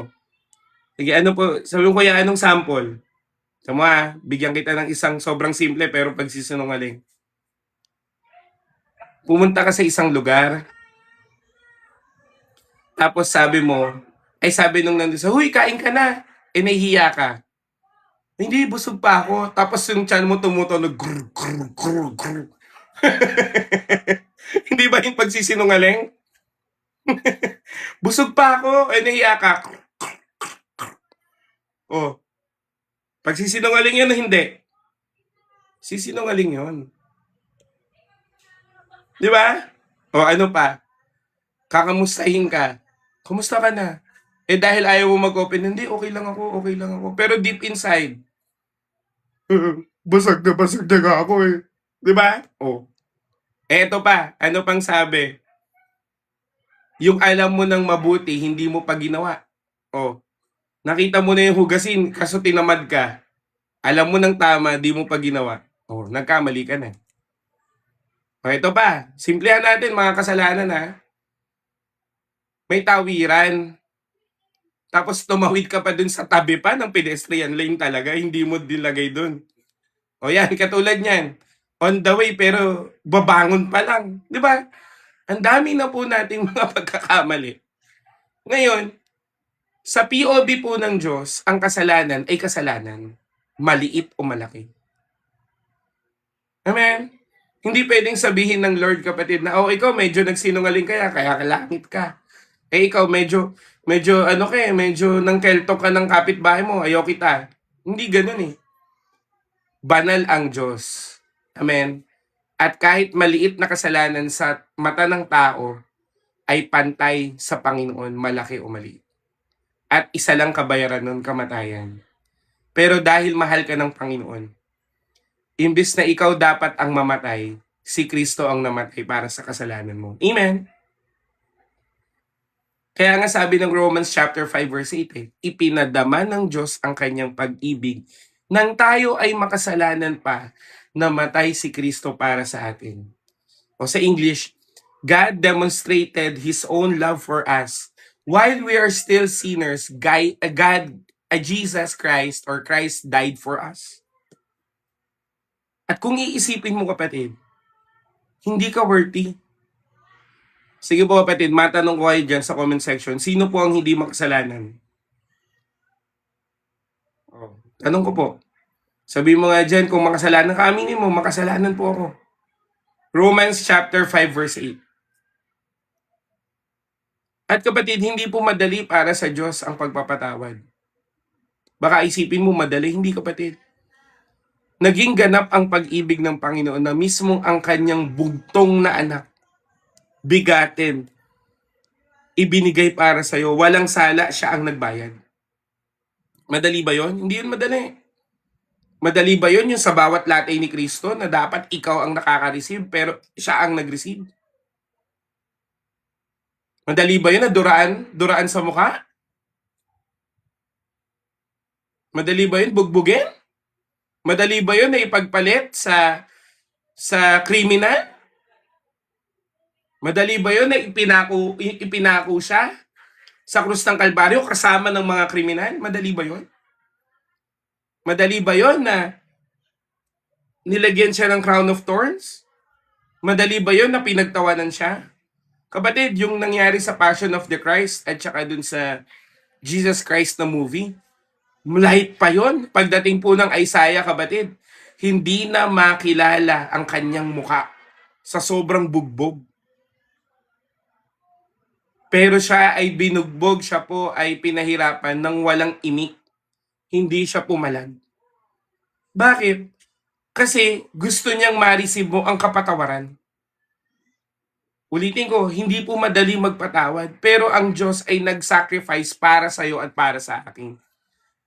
Sige, ano po, sabi ko yan, anong sample? Sabi mo bigyan kita ng isang sobrang simple pero pagsisinungaling. Pumunta ka sa isang lugar, tapos sabi nung nandun sa, huy, kain ka na. Nahihiya ka. Hindi, busog pa ako. Tapos yung tiyan mo tumutunog, grr, grr, grr, grr. Hindi ba yung pagsisinungaling? Busog pa ako, nahiya ka. Pagsisinungaling yun o hindi? Sisinungaling yun. Di ba? Ano pa? Kakamustahin ka. Kumusta ka na? Dahil ayaw mo mag-open, hindi, okay lang ako. Pero deep inside, basag na nga ako Di ba? Eto pa, ano pang sabi? Yung alam mo ng mabuti, hindi mo pa ginawa. Nakita mo na yung hugasin, kaso tinamad ka. Alam mo ng tama, di mo pa ginawa. Nagkamali ka na. Ito pa, simplihan natin mga kasalanan May tawiran. Tapos tumawid ka pa dun sa tabi pa ng pedestrian lane talaga, hindi mo dilagay dun. Yan, katulad niyan. On the way pero babangon pa lang. Di ba? Ang dami na po nating mga pagkakamali. Ngayon, sa POV po ng Diyos, ang kasalanan ay kasalanan. Maliit o malaki. Amen? Hindi pwedeng sabihin ng Lord kapatid na, ikaw medyo nagsinungaling kaya kalangit ka. Ikaw medyo medyo nang keltok ka ng kapitbahay mo, ayaw kita. Hindi ganun Banal ang Diyos. Amen? At kahit maliit na kasalanan sa mata ng tao, ay pantay sa Panginoon, malaki o maliit. At isa lang kabayaran nun, kamatayan. Pero dahil mahal ka ng Panginoon, imbis na ikaw dapat ang mamatay, si Kristo ang namatay para sa kasalanan mo. Amen? Kaya nga sabi ng Romans chapter 5 verse 8, ipinadama ng Diyos ang kanyang pag-ibig nang tayo ay makasalanan pa, namatay si Kristo para sa atin. O sa English, God demonstrated His own love for us. While we are still sinners, Jesus Christ or Christ died for us. At kung iisipin mo kapatid, hindi ka worthy. Sige po kapatid, matanong ko kayo dyan sa comment section, sino po ang hindi makasalanan? Oh, tanong ko po. Sabi mo nga dyan, kung makasalanan ka, aminin mo, makasalanan po ako. Romans chapter 5 verse 8. At kapatid, hindi po madali para sa Diyos ang pagpapatawad. Baka isipin mo madali, hindi kapatid. Naging ganap ang pag-ibig ng Panginoon na mismong ang kanyang bugtong na anak, bigatin, ibinigay para sa'yo. Walang sala, siya ang nagbayad. Madali ba yon? Hindi yun madali. Madali ba yun yung sa bawat latay ni Kristo na dapat ikaw ang nakaka-receive pero siya ang nag-receive? Madali ba yun na duraan sa mukha? Madali ba yun bugbugin? Madali ba yun na ipagpalit sa kriminal? Madali ba yun na ipinako siya sa krus ng Kalbaryo kasama ng mga kriminal? Madali ba yun? Madali ba yun na nilagyan siya ng crown of thorns? Madali ba yun na pinagtawanan siya? Kapatid, yung nangyari sa Passion of the Christ at saka dun sa Jesus Christ na movie, light pa yon. Pagdating po ng Isaiah, kapatid, hindi na makilala ang kanyang muka sa sobrang bugbog. Pero siya ay binugbog, siya po ay pinahirapan ng walang imik. Hindi siya pumalag. Bakit? Kasi gusto niyang ma-receive mo ang kapatawaran. Ulitin ko, hindi po madali magpatawad, pero ang Diyos ay nag-sacrifice para sa iyo at para sa akin.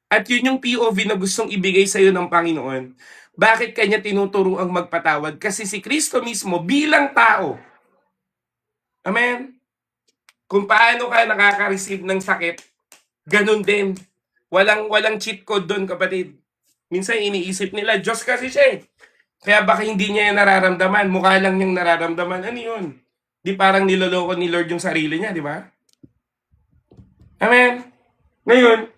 At yun yung POV na gustong ibigay sa iyo ng Panginoon. Bakit kanya tinuturo ang magpatawad? Kasi si Kristo mismo bilang tao. Amen? Kung paano ka nakaka-receive ng sakit, ganun din. Walang cheat code doon, kapatid. Minsan iniisip nila, Diyos kasi siya eh. Kaya baka hindi niya yan nararamdaman. Mukha lang niyang nararamdaman. Ano yun? Di parang niloloko ni Lord yung sarili niya, di ba? Amen? Ngayon,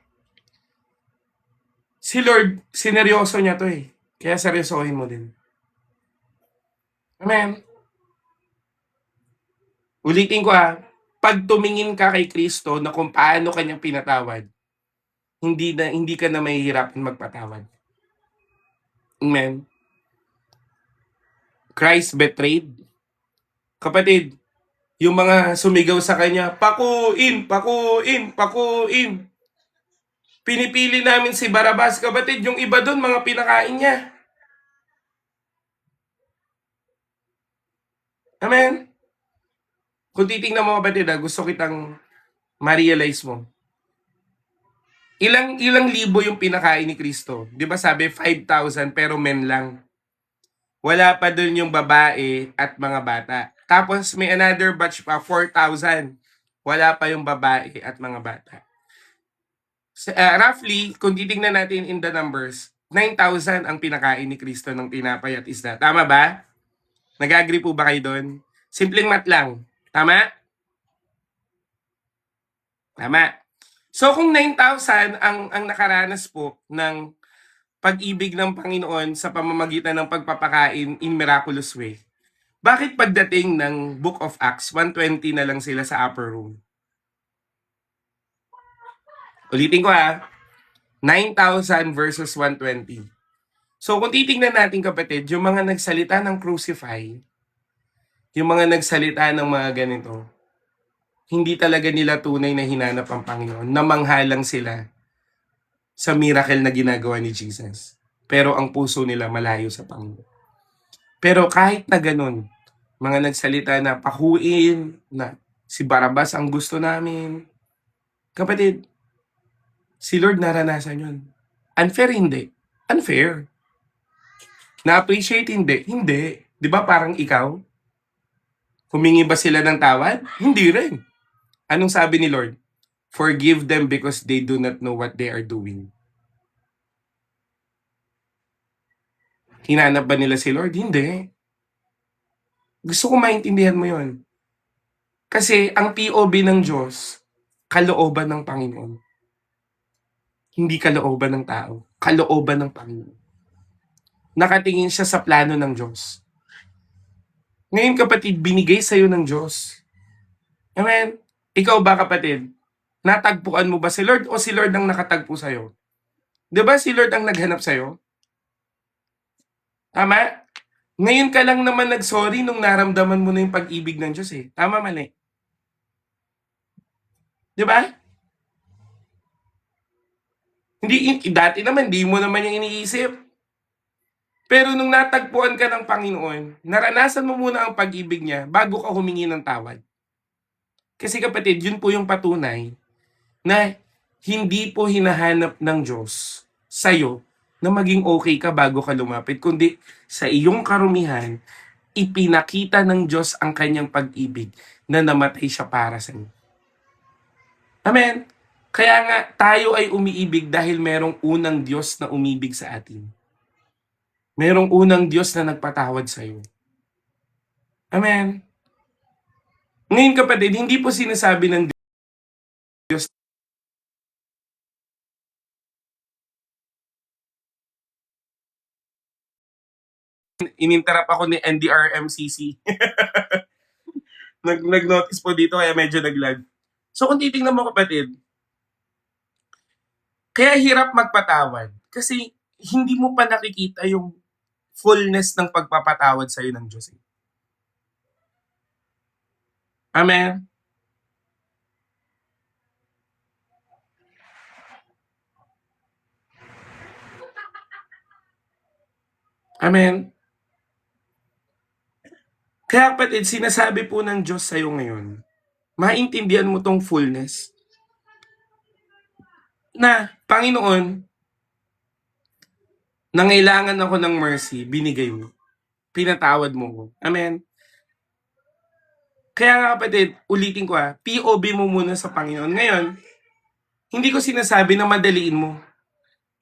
si Lord, sineryoso niya to eh. Kaya seryosohin mo din. Amen? Ulitin ko pag tumingin ka kay Kristo na kung paano kanyang pinatawad, hindi ka na mahihirapan magpatawad. Amen? Christ betrayed. Kapatid, yung mga sumigaw sa kanya, pakuin, pakuin, pakuin. Pinipili namin si Barabas, kapatid, yung iba doon, mga pinakain niya. Amen? Kung titingnan mo kapatid, gusto kitang ma-realize mo. Ilang libo yung pinakain ni Kristo? Di ba sabi 5,000 pero men lang. Wala pa dun yung babae at mga bata. Tapos may another batch pa, 4,000. Wala pa yung babae at mga bata. Roughly, kung titingnan natin in the numbers, 9,000 ang pinakain ni Kristo ng tinapay at isda. Tama ba? Nag-agree po ba kayo doon? Simpleng math lang. Tama? Tama. So kung 9,000 ang nakaranas po ng pag-ibig ng Panginoon sa pamamagitan ng pagpapakain in miraculous way, bakit pagdating ng Book of Acts, 120 na lang sila sa upper room? Ulitin ko 9,000 versus 120. So kung titingnan natin kapatid, yung mga nagsalita ng crucify, yung mga nagsalita ng mga ganito, hindi talaga nila tunay na hinanap ang Panginoon. Namanghalang sila sa miracle na ginagawa ni Jesus. Pero ang puso nila malayo sa Panginoon. Pero kahit na ganun, mga nagsalita na pakuin, na si Barabas ang gusto namin. Kapatid, si Lord naranasan yun. Unfair, hindi. Unfair. Na-appreciate, hindi. Hindi. Di ba parang ikaw? Humingi ba sila ng tawad? Hindi rin. Anong sabi ni Lord? Forgive them because they do not know what they are doing. Hinanap ba nila si Lord? Hindi. Gusto ko maintindihan mo yon. Kasi ang POV ng Diyos, kalooban ng Panginoon. Hindi kalooban ng tao. Kalooban ng Panginoon. Nakatingin siya sa plano ng Diyos. Ngayon kapatid, binigay sa'yo ng Diyos. Amen? Ikaw ba kapatid? Natagpuan mo ba si Lord o si Lord ang nakatagpo sa'yo? Di ba si Lord ang naghanap sa'yo? Tama? Ngayon ka lang naman nag-sorry nung naramdaman mo na yung pag-ibig ng Diyos eh. Tama, mali? Di ba? Hindi, dati naman, di mo naman yung iniisip. Pero nung natagpuan ka ng Panginoon, naranasan mo muna ang pag-ibig niya bago ka humingi ng tawad. Kasi kapatid, yun po yung patunay na hindi po hinahanap ng Diyos sa'yo na maging okay ka bago ka lumapit, kundi sa iyong karumihan, ipinakita ng Diyos ang kanyang pag-ibig na namatay siya para sa iyo. Amen? Kaya nga, tayo ay umiibig dahil merong unang Diyos na umibig sa atin. Merong unang Diyos na nagpatawad sa iyo. Amen? Ngayon kapatid, hindi po sinasabi ng Diyos ininterrupt ako ni NDRMCC. Nag-notice po dito kaya medyo naglag. So kung titingnan mo kapatid, kaya hirap magpatawad kasi hindi mo pa nakikita yung fullness ng pagpapatawad sa iyo ng Diyos. Amen? Amen? Kaya kapatid, sinasabi po ng Diyos sa iyo ngayon, maintindihan mo tong fullness na, Panginoon, nangailangan ako ng mercy, binigay mo. Pinatawad mo ko. Amen? Kaya nga kapatid, ulitin ko POV mo muna sa Panginoon. Ngayon, hindi ko sinasabi na madaliin mo.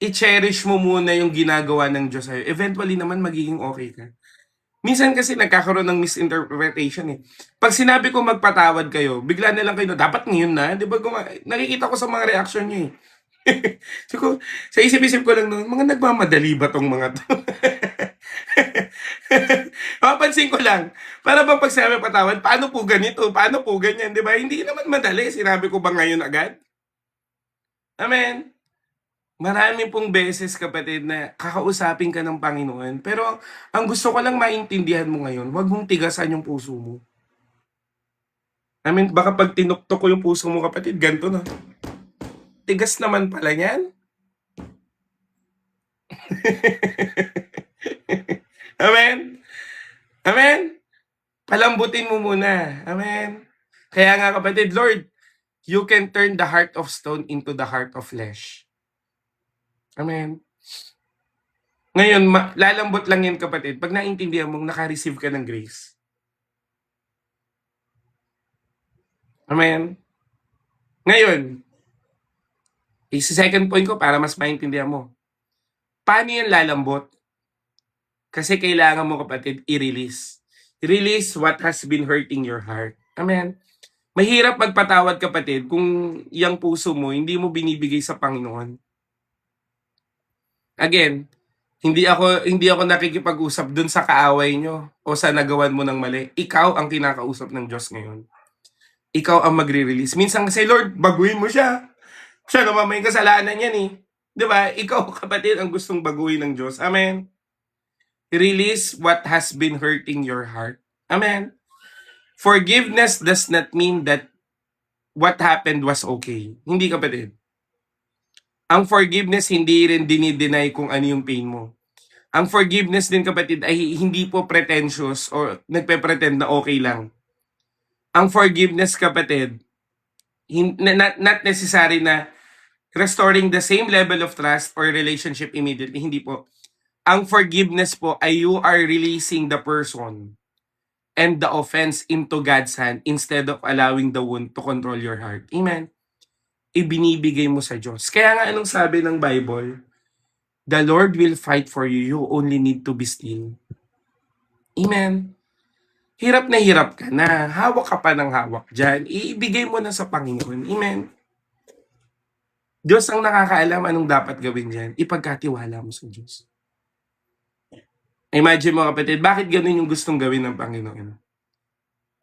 I-cherish mo muna yung ginagawa ng Diyos sa'yo. Eventually naman, magiging okay ka. Minsan kasi nagkakaroon ng misinterpretation eh. Pag sinabi ko magpatawad kayo, bigla na lang kayo, dapat ngayon na. Di ba? Nakikita ko sa mga reaction niyo eh. So, sa isip-isip ko lang noon, mga nagmamadali ba tong mga to? Mapansin ko lang, para bang pag sinabi patawad, paano po ganito? Paano po ganyan? Di ba? Hindi naman madali. Sinabi ko ba ngayon agad? Amen. Marami pong beses kapatid na kakausapin ka ng Panginoon. Pero ang gusto ko lang maintindihan mo ngayon, huwag mong tigasan yung puso mo. Amen. Baka pag tinuktok ko yung puso mo kapatid, ganito na. Tigas naman pala yan. Amen? Amen? Palambutin mo muna. Amen? Kaya nga kapatid, Lord, you can turn the heart of stone into the heart of flesh. Amen? Ngayon, lalambot lang yan kapatid pag naintindihan mong naka-receive ka ng grace. Amen? Ngayon, second point ko para mas maintindihan mo. Paano yan lalambot? Kasi kailangan mo kapatid i-release. Release what has been hurting your heart. Amen? Mahirap magpatawad kapatid kung yung puso mo hindi mo binibigay sa Panginoon. Again, hindi ako nakikipag-usap dun sa kaaway nyo o sa nagawan mo ng mali. Ikaw ang kinakausap ng Diyos ngayon. Ikaw ang magre-release. Minsan kasi, Lord, baguhin mo siya. Siya naman may kasalanan yan eh. Di ba? Ikaw kapatid ang gustong baguhin ng Diyos. Amen? Release what has been hurting your heart. Amen? Forgiveness does not mean that what happened was okay. Hindi kapatid. Ang forgiveness hindi rin dinideny kung ano yung pain mo. Ang forgiveness din kapatid ay hindi po pretentious o nagpe-pretend na okay lang. Ang forgiveness kapatid, not necessary na restoring the same level of trust or relationship immediately. Hindi po. Ang forgiveness po ay you are releasing the person and the offense into God's hand instead of allowing the wound to control your heart. Amen? Ibinibigay mo sa Diyos. Kaya nga anong sabi ng Bible? The Lord will fight for you. You only need to be still. Amen? Hirap ka na. Hawak ka pa ng hawak dyan. Iibigay mo na sa Panginoon. Amen? Diyos ang nakakaalam anong dapat gawin dyan. Ipagkatiwala mo sa Diyos. Imagine mo kapatid, bakit ganun yung gustong gawin ng Panginoon?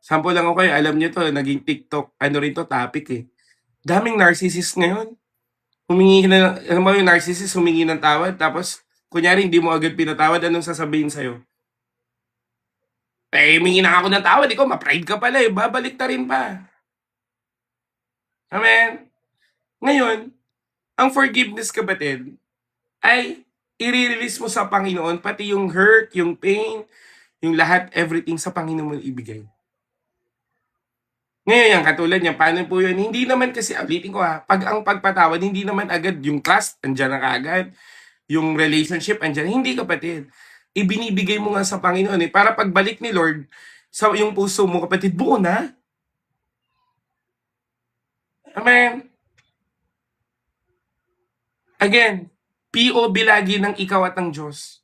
Sample lang ako kayo, alam niyo to, naging TikTok, ano rin to, topic eh. Daming narcissist ngayon. Humingi na, alam mo yung narcissist, humingi ng tawad, tapos, kunyari, hindi mo agad pinatawad, anong sasabihin sa'yo? Humingi na ako ng tawad, ikaw, ma-pride ka pala eh, babalik ta rin pa. Amen? Ngayon, ang forgiveness kapatid, ay i-release mo sa Panginoon, pati yung hurt, yung pain, yung lahat, everything sa Panginoon mo ibigay. Ngayon yan, katulad niya, paano po yun? Hindi naman kasi, ulitin ko pag ang pagpatawad, hindi naman agad yung trust, andyan na kaagad. Yung relationship, andyan. Hindi kapatid. Ibinibigay mo nga sa Panginoon para pagbalik ni Lord, sa yung puso mo kapatid, buo na. Amen. Again, POB lagi ng ikaw at ng Diyos.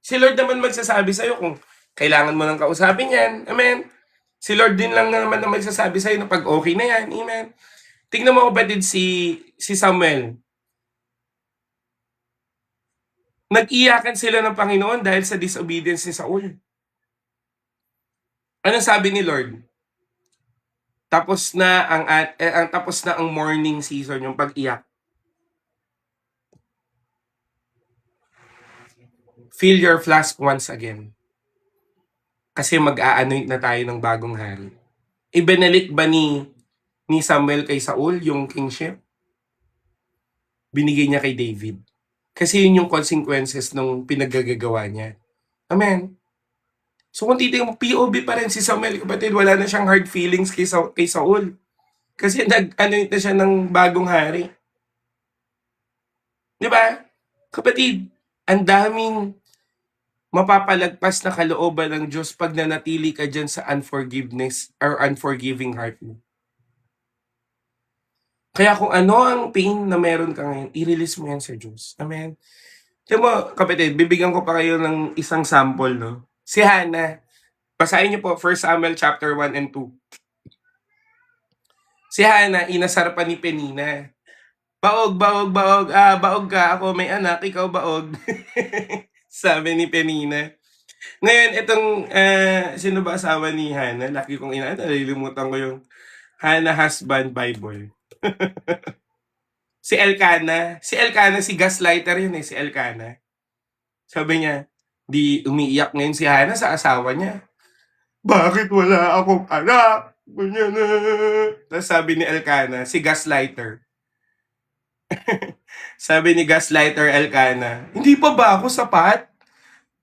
Si Lord naman magsasabi sa'yo kung kailangan mo nang kausapin yan. Amen. Si Lord din lang naman na magsasabi sa'yo na pag okay na yan. Amen. Tingnan mo kapatid si Samuel. Nag-iyakan sila ng Panginoon dahil sa disobedience ni Saul. Ano sabi ni Lord? Tapos na ang morning season, yung pag-iyak. Fill your flask once again. Kasi mag-a-anoint na tayo ng bagong hari. Ibinalik ba ni Samuel kay Saul yung kingship? Binigay niya kay David. Kasi yun yung consequences ng pinaggagawa niya. Amen. So kung titignan mo, POB pa rin si Samuel, kapatid, wala na siyang hard feelings kay Saul. Kasi nag-anoint na siya ng bagong hari. Di ba? Kapatid, ang daming mapapalagpas na kalooban ng Diyos pag nanatili ka dyan sa unforgiveness or unforgiving heart mo. Kaya kung ano ang pain na meron ka ngayon, i-release mo yan sa Diyos. Amen. Kaya mo, kapatid, bibigyan ko pa kayo ng isang sample, no? Si Hannah, basahin niyo po 1 Samuel chapter 1 and 2. Si Hannah, inasar pa ni Penina. Baog ka, ako may anak, ikaw baog. Sabi ni Penina. Ngayon, itong, sino ba asawa ni Hannah? Laki kong nalilimutan ko yung Hannah Husband Bible. Si Elkanah, si gaslighter yun si Elkanah. Sabi niya, di umiiyak ngayon si Hannah sa asawa niya. Bakit wala akong anak? Tapos sabi ni Elkanah, si gaslighter. Sabi ni gaslighter Elkanah, hindi pa ba ako sapat?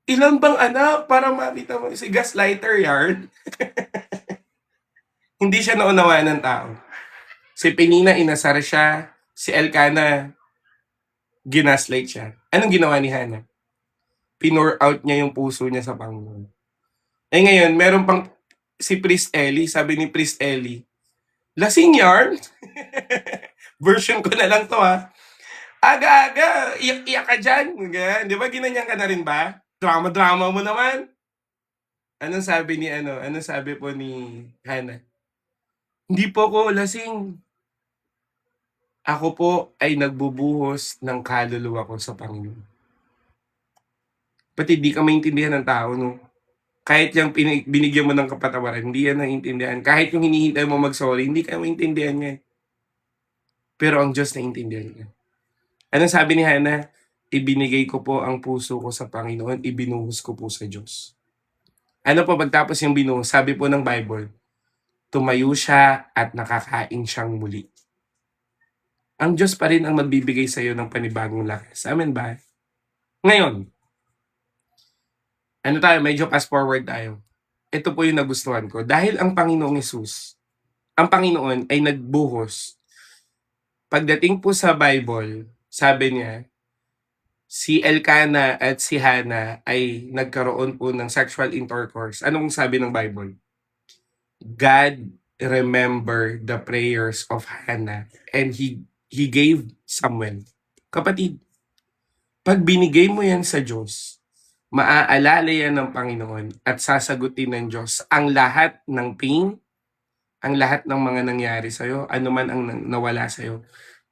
Ilan bang anak para makita mo si gaslighter yarn? Hindi siya naunawaan ng tao. Si Penina inasar siya, si Elkanah ginaslight siya. Anong ginawa ni Hannah? Pinor out niya yung puso niya sa Panginoon. Eh ngayon, meron pang si Priest Eli, sabi ni Priest Eli, lasing yarn? Version ko na lang to Aga-aga, iyak-iyak ka dyan. Di ba ginanyan ka na rin ba? Drama-drama mo naman. Anong sabi po ni Hannah? Hindi po ko lasing. Ako po ay nagbubuhos ng kaluluwa ko sa Panginoon. Pati di ka maintindihan ng tao, no? Kahit yung binigyan mo ng kapatawaran, hindi yan naiintindihan. Kahit yung hinihintay mo mag-sorry, hindi ka maintindihan niya. Pero ang Diyos naiintindihan niya. Anong sabi ni Hannah? Ibinigay ko po ang puso ko sa Panginoon, ibinuhos ko po sa Diyos. Ano po pagtapos yung binuhos? Sabi po ng Bible, tumayo siya at nakakain siyang muli. Ang Diyos pa rin ang magbibigay sa iyo ng panibagong lakas. Amen ba? Ngayon, Ano tayo, medyo fast forward tayo. Ito po yung nagustuhan ko. Dahil ang Panginoong Hesus, ang Panginoon ay nagbuhos. Pagdating po sa Bible, sabi niya, si Elkanah at si Hannah ay nagkaroon po ng sexual intercourse. Anong sabi ng Bible? God remember the prayers of Hannah and he gave Samuel. Kapatid, pag binigay mo yan sa Diyos, maaalala yan ng Panginoon at sasagutin ng Diyos ang lahat ng pain, ang lahat ng mga nangyari sa'yo, ano man ang nawala sa'yo,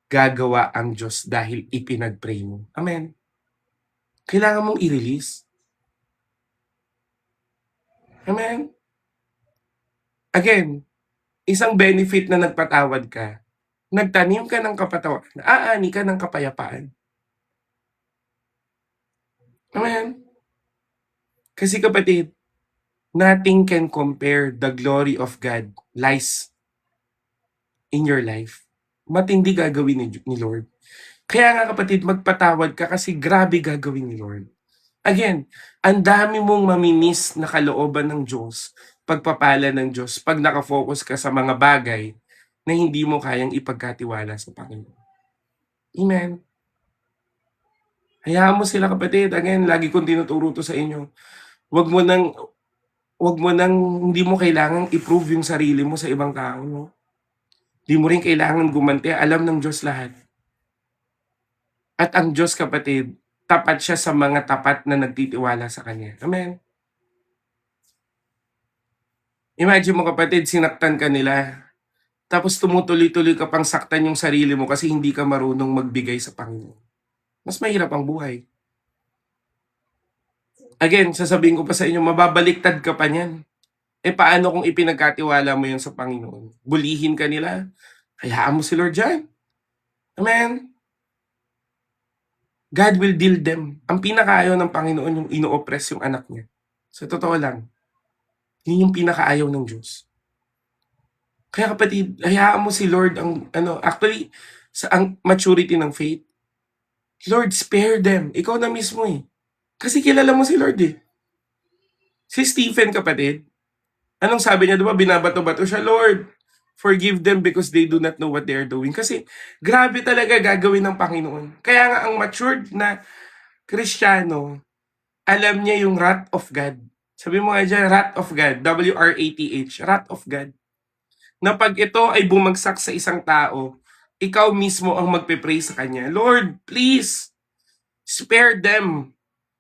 gagawa ang Diyos dahil ipinag-pray mo. Amen. Kailangan mong i-release. Amen. Again, isang benefit na nagpatawad ka, nagtanim ka ng kapatawaran, aani ka ng kapayapaan. Amen. Kasi kapatid, nothing can compare the glory of God lies in your life. Matindi gagawin ni Lord. Kaya nga kapatid, magpatawad ka kasi grabe gagawin ni Lord. Again, ang dami mong mamimiss na kalooban ng Diyos, pagpapala ng Diyos, pag nakafocus ka sa mga bagay na hindi mo kayang ipagkatiwala sa Panginoon. Amen. Hayaan mo sila kapatid. Again, lagi kong tinuturo to sa inyo. Wag mo nang, hindi mo kailangang i-prove yung sarili mo sa ibang tao. No? Hindi mo rin kailangan gumanti. Alam ng Diyos lahat. At ang Diyos kapatid, tapat siya sa mga tapat na nagtitiwala sa Kanya. Amen. Imagine mo kapatid, sinaktan ka nila. Tapos tumutuloy-tuloy ka pang saktan yung sarili mo kasi hindi ka marunong magbigay sa Panginoon. Mas mahirap ang buhay. Again, sasabihin ko pa sa inyo, mababaliktad ka pa niyan. Paano kung ipinagkatiwala mo yun sa Panginoon? Bulihin ka nila? Hayaan mo si Lord dyan. Amen? God will deal them. Ang pinakaayaw ng Panginoon yung ino-oppress yung anak niya. Sa totoo lang, yun yung pinakaayaw ng Diyos. Kaya kapatid, hayaan mo si Lord actually, sa ang maturity ng faith, Lord, spare them. Ikaw na mismo eh. Kasi kilala mo si Lord eh. Si Stephen kapatid, anong sabi niya, diba, binabato-bato siya, Lord, forgive them because they do not know what they are doing. Kasi grabe talaga gagawin ng Panginoon. Kaya nga ang matured na Kristiyano, alam niya yung wrath of God. Sabi mo nga dyan, wrath of God, W-R-A-T-H, wrath of God. Na pag ito ay bumagsak sa isang tao, ikaw mismo ang magpe-pray sa kanya, Lord, please, spare them.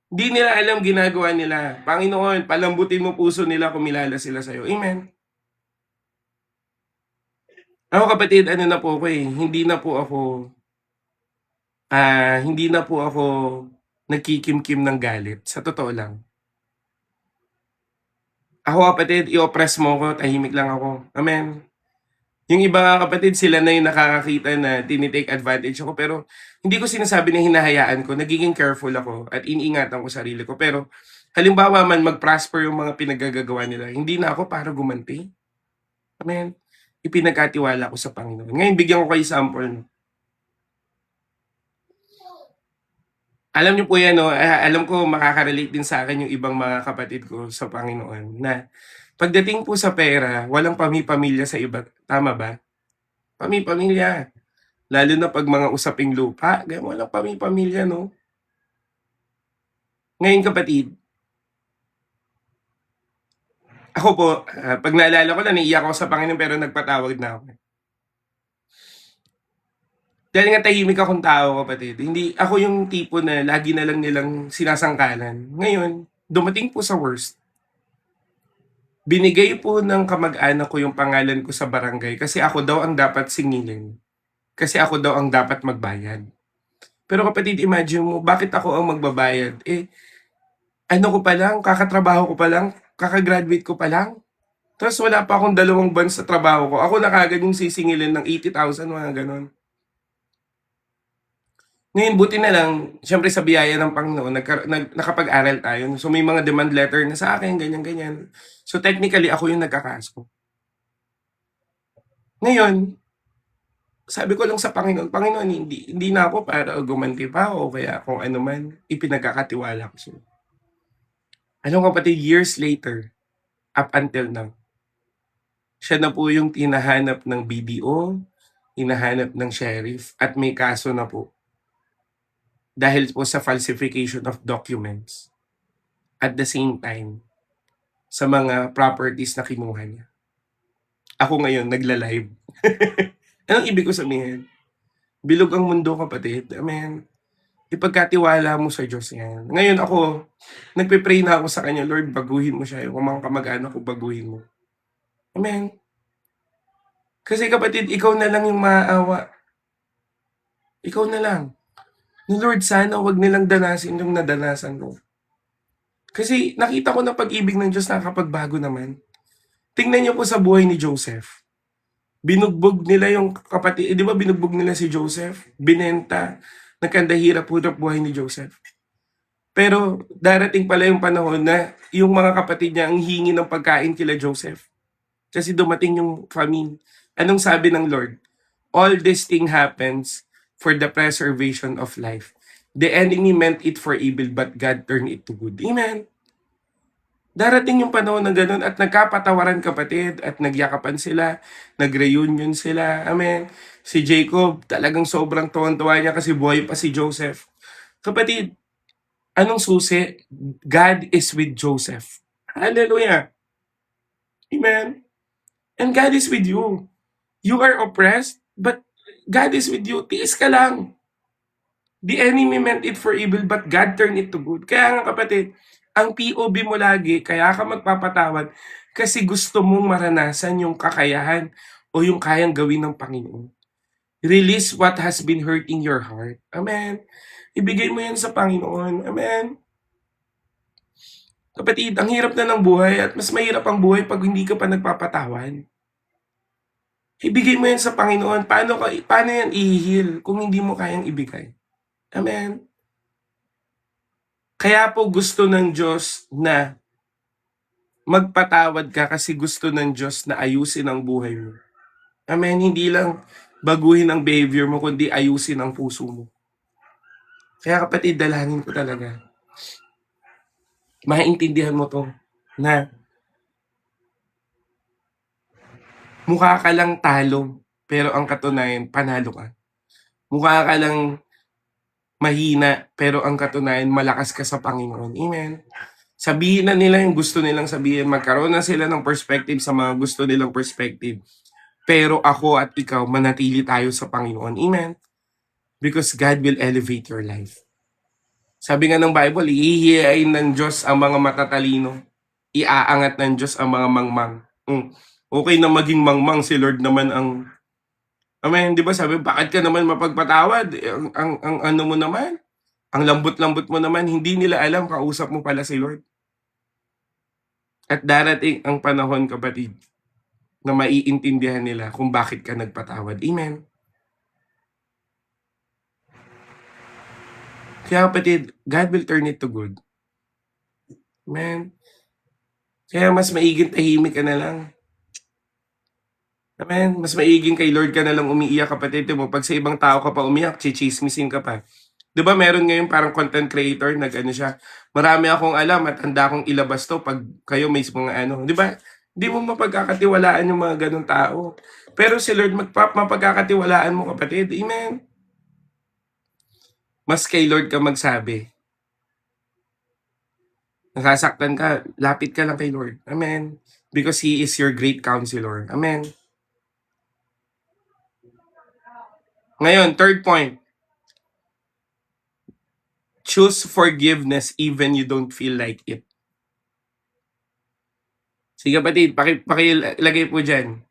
Hindi nila alam ginagawa nila. Panginoon, palambutin mo puso nila kung milala sila sa'yo. Amen. Ako kapatid, ano na po ako eh, hindi na po ako nagkikimkim ng galit. Sa totoo lang. Ako kapatid, i-oppress mo ko, tahimik lang ako. Amen. Yung iba nga kapatid, sila na yung nakakakita na tinitake advantage ako. Pero hindi ko sinasabi na hinahayaan ko. Nagiging careful ako at iniingatan ko sarili ko. Pero halimbawa man mag-prosper yung mga pinagagagawa nila, hindi na ako para gumanti. Amen. Ipinagkatiwala ko sa Panginoon. Ngayon, bigyan ko kayo sample. No? Alam niyo po yan, no? Alam ko makaka-relate din sa akin yung ibang mga kapatid ko sa Panginoon na pagdating po sa pera, walang pamilya sa iba. Tama ba? Pamilya. Lalo na pag mga usaping lupa, walang pamilya, no? Ngayon kapatid, ako po, pag naalala ko na, naiiyak ako sa Panginoon pero nagpatawad na ako. Dahil nga tahimik akong tao kapatid, hindi ako yung tipo na lagi na lang nilang sinasangkalan. Ngayon, dumating po sa worst. Binigay po ng kamag-anak ko yung pangalan ko sa barangay kasi ako daw ang dapat singilin. Kasi ako daw ang dapat magbayad. Pero kapatid, imagine mo, bakit ako ang magbabayad? Ano ko pa lang, kakatrabaho ko pa lang, kakagraduate ko pa lang. Tapos wala pa akong 2 buwan sa trabaho ko. Ako na kagad yung sisingilin ng 80,000, mga ganon. Ngayon, buti na lang, syempre sa biyaya ng Panginoon, nakapag-aral tayo. So may mga demand letter na sa akin, ganyan-ganyan. So technically, ako yung nagkakaso. Ngayon, sabi ko lang sa Panginoon, Panginoon, hindi na ako para gumanti pa o kaya kung ano man, ipinagkakatiwala ko siya. Ano kapatid, years later, up until now, siya na po yung tinahanap ng BDO, hinahanap ng sheriff, at may kaso na po dahil po sa falsification of documents. At the same time, sa mga properties na kinuha niya. Ako ngayon, nagla-live. Anong ibig ko sabihin? Bilog ang mundo, kapatid. I mean, ipagkatiwala mo sa Diyos yan. Ngayon ako, nagpe-pray na ako sa Kanya, Lord, baguhin mo siya. Yung mga kamag-anak ko, baguhin mo. Amen. Kasi kapatid, ikaw na lang yung maaawa. Ikaw na lang. No, Lord, sana wag nilang danasin yung nadanasan ko. Kasi nakita ko na pag-ibig ng Diyos nakakapagbago naman. Tingnan niyo po sa buhay ni Joseph. Binugbog nila yung kapatid, di ba binugbog nila si Joseph? Binenta. Nagkandahirap-hirap buhay ni Joseph. Pero darating pala yung panahon na yung mga kapatid niya ang hingi ng pagkain kila Joseph. Kasi dumating yung famine. Anong sabi ng Lord? All this thing happens for the preservation of life. The enemy meant it for evil, but God turned it to good. Amen. Darating yung panahon na ganun at nagkapatawaran kapatid at nagyakapan sila, nag-reunion sila. Amen. Si Jacob, talagang sobrang tuwan-tuwa niya kasi buhay pa si Joseph. Kapatid, anong susi? God is with Joseph. Hallelujah. Amen. And God is with you. You are oppressed, but God is with you. Tiis ka lang. The enemy meant it for evil, but God turned it to good. Kaya nga kapatid, ang POV mo lagi, kaya ka magpapatawad, kasi gusto mong maranasan yung kakayahan o yung kayang gawin ng Panginoon. Release what has been hurting your heart. Amen. Ibigay mo yan sa Panginoon. Amen. Kapatid, ang hirap na ng buhay at mas mahirap ang buhay pag hindi ka pa nagpapatawad. Ibigay mo yan sa Panginoon. Paano yan i-heal kung hindi mo kayang ibigay? Amen. Kaya po gusto ng Diyos na magpatawad ka kasi gusto ng Diyos na ayusin ang buhay mo. Amen. Hindi lang baguhin ang behavior mo, kundi ayusin ang puso mo. Kaya kapatid, dalangin ko talaga. Maintindihan mo to na mukha ka lang talo, pero ang katunayan, panalo ka. Mukha ka lang mahina, pero ang katunayan, malakas ka sa Panginoon. Amen. Sabihin na nila yung gusto nilang sabihin. Magkaroon na sila ng perspective sa mga gusto nilang perspective. Pero ako at ikaw, manatili tayo sa Panginoon. Amen. Because God will elevate your life. Sabi nga ng Bible, ihihiyain ng Diyos ang mga matatalino. Iaangat ng Diyos ang mga mangmang. Okay na maging mangmang, si Lord naman ang... Amen, di ba sabi, bakit ka naman mapagpatawad? Ang ano mo naman? Ang lambot-lambot mo naman, hindi nila alam, kausap mo pala si Lord. At darating ang panahon, kapatid, na maiintindihan nila kung bakit ka nagpatawad. Amen. Kaya kapatid, God will turn it to good. Amen. Kaya mas maiging tahimik ka na lang. Amen. Mas maiging kay Lord ka na lang umiiyak, kapatid. Diba? Pag sa ibang tao ka pa umiyak, chichismisin ka pa. Diba meron ngayon parang content creator, nag-ano siya, marami akong alam at handa akong ilabas to pag kayo may mga ano. Diba? Hindi mo mapagkakatiwalaan yung mga ganong tao. Pero si Lord, mapagkakatiwalaan mo, kapatid. Amen. Mas kay Lord ka magsabi. Nasasaktan ka, lapit ka lang kay Lord. Amen. Because He is your great counselor. Amen. Ngayon, third point. Choose forgiveness even you don't feel like it. Sige kapatid, pakilagay po dyan.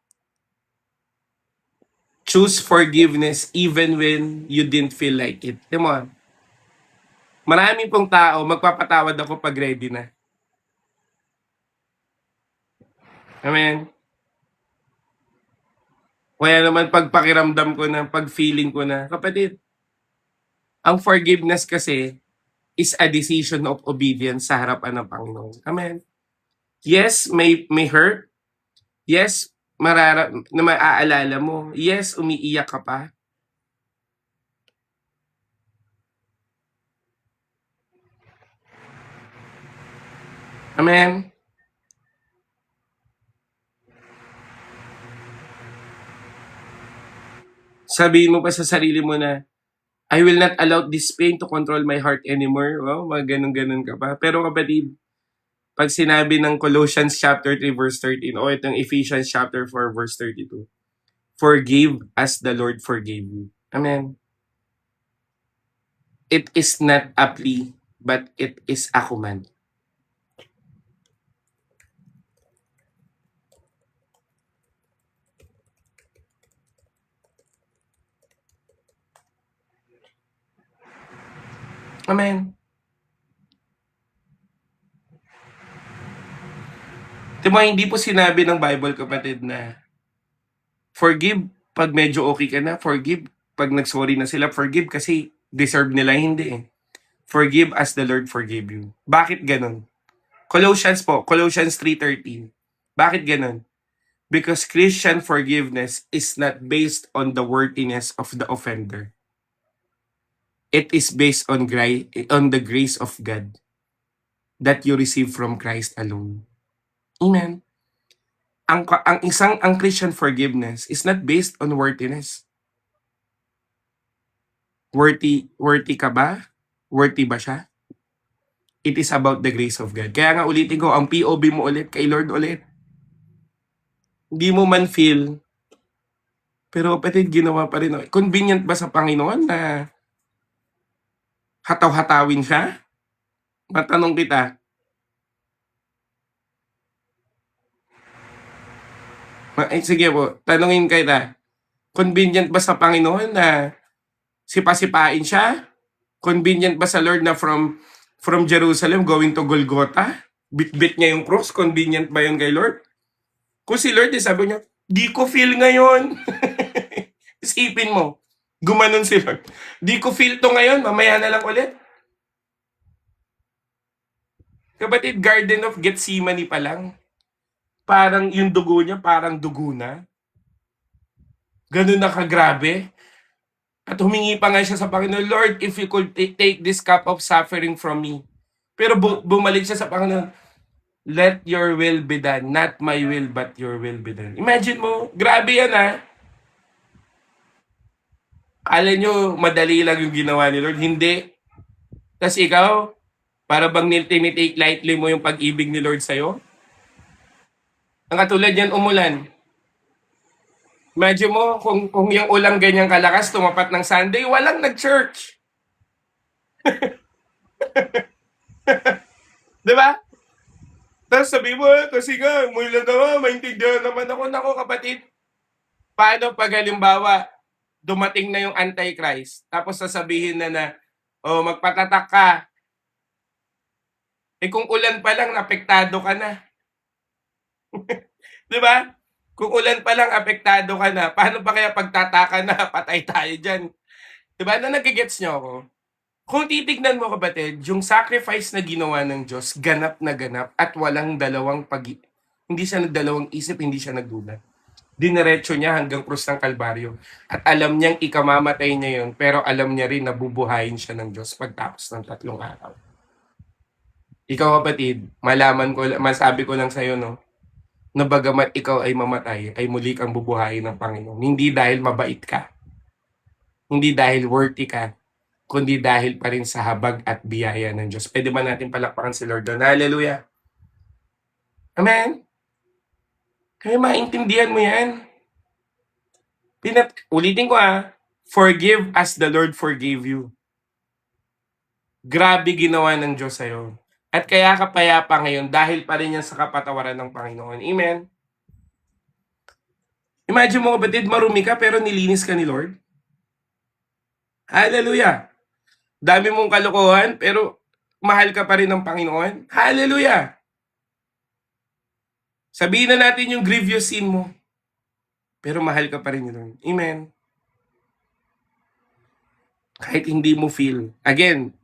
Choose forgiveness even when you didn't feel like it. Di mo, maraming pong tao, magpapatawad ako pag ready na. Amen. Kaya naman pag pakiramdam ko na, pag feeling ko na, kapatid, ang forgiveness kasi is a decision of obedience sa harapan ng Panginoon. Amen. Yes, may hurt. Yes, na maaalala mo. Yes, umiiyak ka pa. Amen? Sabihin mo pa sa sarili mo na, I will not allow this pain to control my heart anymore. Wow, mga ganun-ganun ka pa. Pero kapatid, pag sinabi ng Colossians chapter 3 verse 13 o itong Ephesians chapter 4 verse 32, forgive as the Lord forgave you. Amen. It is not a plea, but it is a command. Amen. Diba, hindi po sinabi ng Bible, kapatid, na forgive pag medyo okay ka na, forgive pag nagsorry na sila, forgive kasi deserve nila, hindi eh. Forgive as the Lord forgave you. Bakit ganun? Colossians 3:13. Bakit ganun? Because Christian forgiveness is not based on the worthiness of the offender. It is based on the grace of God that you receive from Christ alone. Amen. Ang Christian forgiveness is not based on worthiness. Worthy ka ba? Worthy ba siya? It is about the grace of God. Kaya nga ulitin ko, ang POV mo ulit kay Lord ulit. Hindi mo man feel, pero kapatid, ginawa pa rin. Convenient ba sa Panginoon na hataw-hatawin siya? Matanong kita. Sige po, tanungin kita. Convenient ba sa Panginoon na sipa-sipain siya? Convenient ba sa Lord na from Jerusalem going to Golgotha? Bit-bit niya yung cross? Convenient ba yun kay Lord? Kung si Lord, sabi niya, di ko feel ngayon. Isipin mo, gumanon si Lord. Di ko feel to ngayon, mamaya na lang ulit. Kapatid, Garden of Gethsemane pa lang. Parang yung dugo niya, parang dugo na. Ganun na kagrabe. At humingi pa nga siya sa Panginoon, Lord, if you could take this cup of suffering from me. Pero bumalik siya sa Panginoon, let your will be done, not my will, but your will be done. Imagine mo, grabe yan ha. Kala nyo, madali lang yung ginawa ni Lord. Hindi. Tapos ikaw, para bang tinitake lightly mo yung pag-ibig ni Lord sa'yo? Ang katulad yan, umulan. Imagine mo, kung yung ulang ganyang kalakas, tumapat ng Sunday, walang nag-church. Diba? Tapos sabi mo, kasi nga, mula naman, maintindihan naman ako. Nako kapatid, paano pag halimbawa, dumating na yung Antichrist, tapos sasabihin na, magpatatak ka. Kung ulan pa lang, apektado ka na. Diba? Kung ulan pa lang, apektado ka na. Paano pa kaya pagtataka na, patay tayo dyan? Diba? Nagigets nyo ako? Kung titignan mo, kapatid, yung sacrifice na ginawa ng Diyos, ganap na ganap at walang hindi siya nagdalawang isip, hindi siya nagduda. Dinerecho niya hanggang krus ng Kalbaryo. At alam niyang ikamamatay niya yun, pero alam niya rin na bubuhayin siya ng Diyos pagtapos ng 3 araw. Ikaw, kapatid, masabi ko lang sa'yo, no, na bagamat ikaw ay mamatay, ay muli kang bubuhayin ng Panginoon. Hindi dahil mabait ka, hindi dahil worthy ka, kundi dahil pa rin sa habag at biyaya ng Diyos. Pwede ba natin palakpakan si Lord doon? Hallelujah! Amen? Kaya maintindihan mo yan. Ulitin ko forgive as the Lord forgave you. Grabe ginawa ng Diyos sa'yo. At kaya ka payapa ngayon dahil pa rin yan sa kapatawaran ng Panginoon. Amen? Imagine mo, kapatid, marumi ka pero nilinis ka ni Lord. Hallelujah! Dami mong kalokohan, pero mahal ka pa rin ng Panginoon. Hallelujah! Sabihin na natin yung grievous sin mo, pero mahal ka pa rin yun. Amen. Kahit hindi mo feel. Again,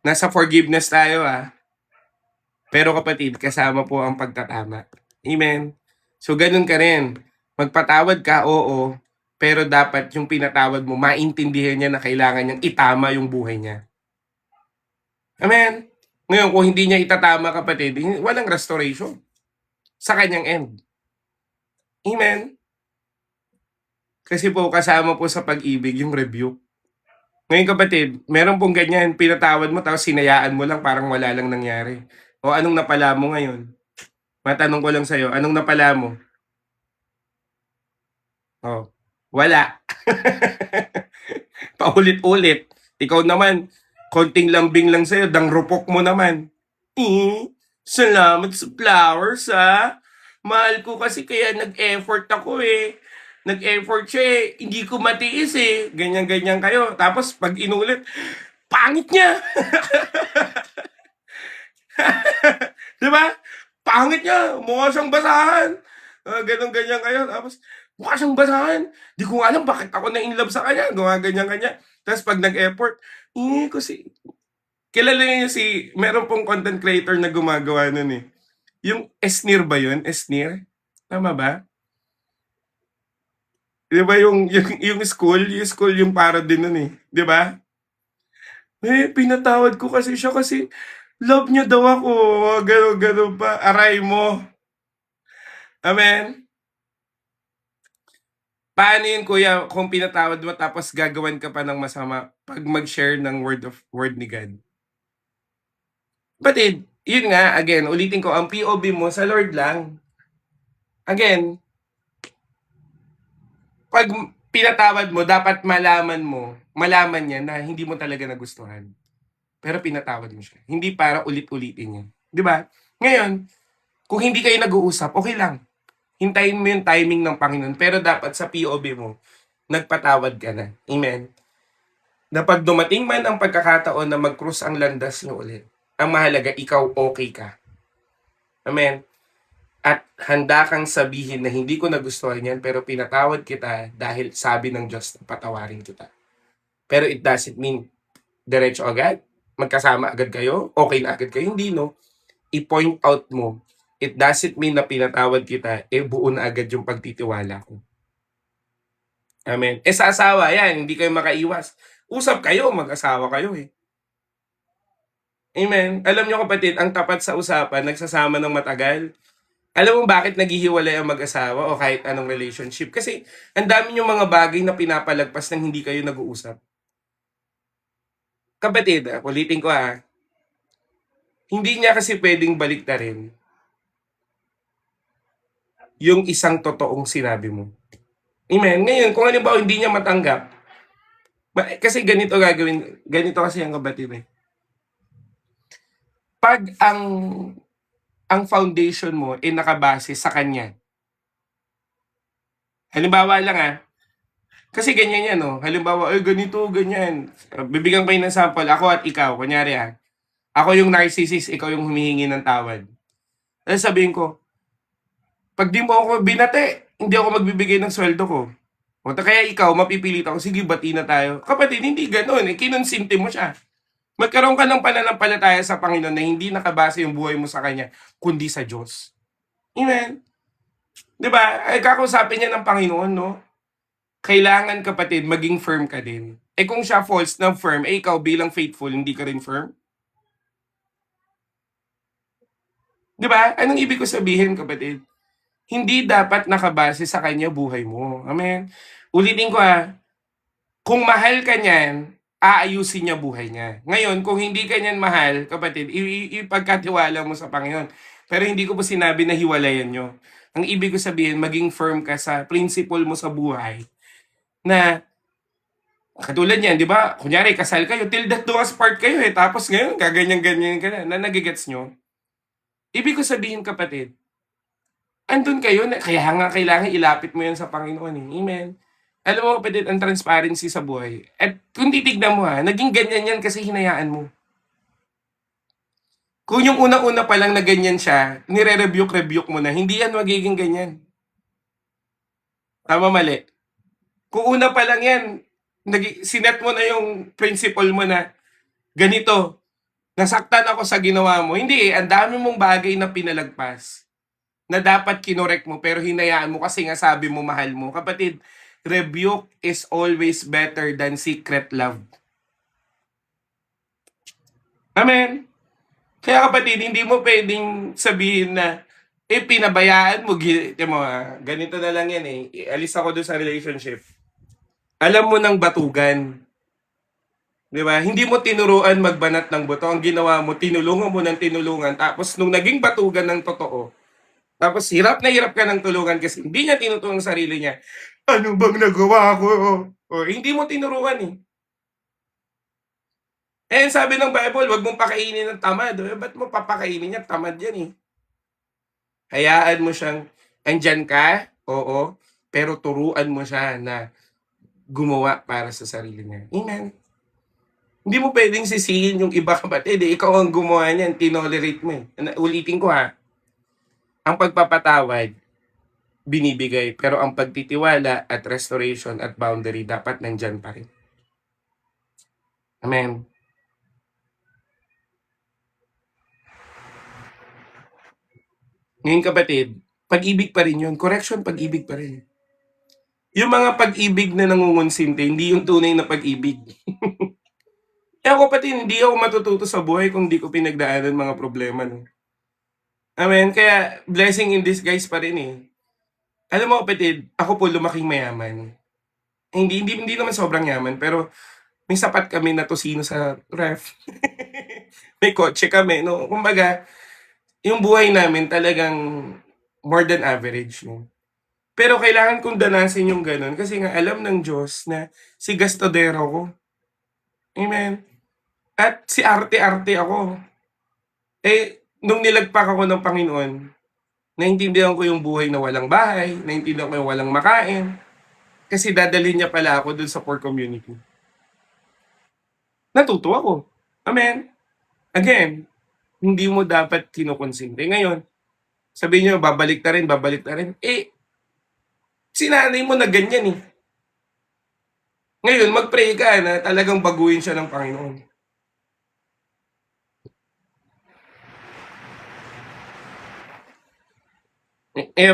nasa forgiveness tayo Pero kapatid, kasama po ang pagtatama. Amen. So ganun ka rin. Magpatawad ka, oo. Pero dapat yung pinatawad mo, maintindihan niya na kailangan niyang itama yung buhay niya. Amen. Ngayon, kung hindi niya itatama, kapatid, walang restoration sa kanyang end. Amen? Kasi po, kasama po sa pag-ibig yung review. Ngayon, kapatid, meron pong ganyan, pinatawad mo tapos sinayaan mo lang, parang wala lang nangyari. O anong napala mo ngayon? Matanong ko lang sa'yo, anong napala mo? Oh, wala. Paulit-ulit. Ikaw naman, konting lambing lang sa'yo, dangrupok mo naman. Salamat sa flowers, ha. Mahal ko kasi kaya nag-effort ako eh. Nag-effort siya eh. Hindi ko matiis eh. Ganyan-ganyan kayo. Tapos pag inulit, pangit niya. Di ba? Pangit niya. Mukha siyang basahan. Ganon-ganyan kayo. Tapos, mukha siyang basahan. Di ko nga alam bakit ako na-inlove sa kanya. Gawa ganyan-ganyan. Tapos pag nag-effort, kasi kilala niyo meron pong content creator na gumagawa nun eh. Yung Esnir ba yun? Esnir? Tama ba? Di ba yung school yung para din nun eh. Di ba? Pinatawad ko kasi siya kasi love niya daw ako. Gano'n pa. Aray mo. Amen? Paano yun, kuya, kung pinatawad mo tapos gagawan ka pa ng masama pag mag-share ng word ni God? Batid, yun nga, again, ulitin ko, ang POV mo sa Lord lang. Again, pag pinatawad mo, dapat malaman niya na hindi mo talaga nagustuhan. Pero pinatawad mo siya. Hindi para ulit-ulitin yan. Di ba? Ngayon, kung hindi kayo nag-uusap, okay lang. Hintayin mo yung timing ng Panginoon. Pero dapat sa POV mo, nagpatawad ka na. Amen? Na pag dumating man ang pagkakataon na mag-cross ang landas nyo ulit, ang mahalaga, ikaw okay ka. Amen? At handa kang sabihin na hindi ko nagustuhan yan, pero pinatawad kita dahil sabi ng Diyos na patawarin kita. Pero it doesn't mean diretso agad, magkasama agad kayo, okay na agad kayo. Hindi, no? I-point out mo, it doesn't mean na pinatawad kita, buo na agad yung pagtitiwala ko. Amen. Sa asawa, yan, hindi kayo makaiwas. Usap kayo, mag-asawa kayo eh. Amen. Alam nyo kapatid, ang tapat sa usapan, nagsasama ng matagal. Alam mo bakit naghihiwalay ang mag-asawa o kahit anong relationship? Kasi ang dami yung mga bagay na pinapalagpas nang hindi kayo nag-uusap. Kapatid, ulitin ko hindi niya kasi pwedeng baliktarin yung isang totoong sinabi mo. Amen. Ngayon, kung halimbawa hindi niya matanggap, kasi ganito gagawin, ganito kasi ang kapatid eh. Pag ang foundation mo ay nakabase sa kanya. Halimbawa lang kasi ganyan yan, no? Halimbawa, ganito, ganyan. Bibigyan ko ng sample, ako at ikaw, kunyari ako yung narcissist, ikaw yung humihingi ng tawad. Tapos sabihin ko, pag di mo ako binate, hindi ako magbibigay ng sweldo ko. O kaya ikaw, mapipilit ako, sige, bati na tayo. Kapatid, hindi ganun. Kinonsinti mo siya. Magkaroon ka ng pananampalataya sa Panginoon na hindi nakabase yung buhay mo sa Kanya, kundi sa Diyos. Amen? Diba? Kakausapin niya ng Panginoon, no? Kailangan, kapatid, maging firm ka din. Kung siya false na firm, ikaw bilang faithful, hindi ka rin firm? Diba? Anong ibig ko sabihin, kapatid? Hindi dapat nakabase sa kanya buhay mo. Amen? Ulitin ko kung mahal ka niyan, aayusin niya buhay niya. Ngayon, kung hindi ka niyan mahal, kapatid, ipagkatiwala mo sa Panginoon. Pero hindi ko po sinabi na hiwalayan nyo. Ang ibig ko sabihin, maging firm ka sa principle mo sa buhay na katulad niyan, di ba? Kunyari, kasal kayo, till death do us part kayo Tapos ngayon, gaganyan-ganyan ka na nagigets nyo. Ibig ko sabihin, kapatid, andun kayo, kaya nga kailangan ilapit mo yan sa Panginoon Amen. Alam mo, kapatid, ang transparency sa buhay. At kung titignan mo naging ganyan yan kasi hinayaan mo. Kung yung una-una pa lang na ganyan siya, nire-rebuke mo na, hindi yan magiging ganyan. Tama, mali. Kung una pa lang yan, sinet mo na yung principle mo na ganito, nasaktan ako sa ginawa mo. Hindi ang dami mong bagay na pinalagpas na dapat kinorek mo pero hinayaan mo kasi nga sabi mo mahal mo. Kapatid, rebuke is always better than secret love. Amen. Kaya kapatid, hindi mo pwedeng sabihin na, pinabayaan mo, ganito na lang yan eh. Alis ako dun sa relationship. Alam mo ng batugan. Di ba? Hindi mo tinuruan magbanat ng buto. Ang ginawa mo, tinulungan mo ng tinulungan. Tapos nung naging batugan ng totoo, tapos hirap na hirap ka ng tulungan kasi hindi niya tinutulong ang sarili niya. Ano bang nagawa ko? O, hindi mo tinuruan eh. Eh, sabi ng Bible, wag mong pakainin ng tamad. Eh, ba't mo papakainin yan? Tamad yan eh. Hayaan mo siyang, andyan ka, oo, pero turuan mo siya na gumawa para sa sarili niya. Amen. Hindi mo pwedeng sisihin yung iba kapatid. Eh, ikaw ang gumawa niyan, tinolerate mo eh. Ulitin ko ha, ang pagpapatawad, binibigay. Pero ang pagtitiwala at restoration at boundary dapat nandyan pa rin. Amen. Ngayon kapatid, pag-ibig pa rin yun. Correction, pag-ibig pa rin. Yung mga pag-ibig na nangungunsinte, hindi yung tunay na pag-ibig. Eh ako kapatid, hindi ako matututo sa buhay kung di ko pinagdaanan mga problema. No? Amen. Kaya blessing in disguise pa rin eh. Alam mo kapatid, ako po lumaking mayaman. Hindi naman sobrang yaman, pero may sapat kami na tosino sa ref. May kotse kami, no? Kumbaga, yung buhay namin talagang more than average, no? Pero kailangan kong danasin yung ganun kasi nga alam ng Diyos na si gastadero ko. Amen. At si arte-arte ako. Nung nilagpak ako ng Panginoon, naintindihan ko yung buhay na walang bahay, naintindihan ko yung walang makain, kasi dadalhin niya pala ako dun sa poor community. Natuto ako. Amen. Again, hindi mo dapat kinukonsinte. Ngayon, sabihin niyo, babalik na rin. Sinanay mo na ganyan eh. Ngayon, mag-pray ka na talagang baguhin siya ng Panginoon.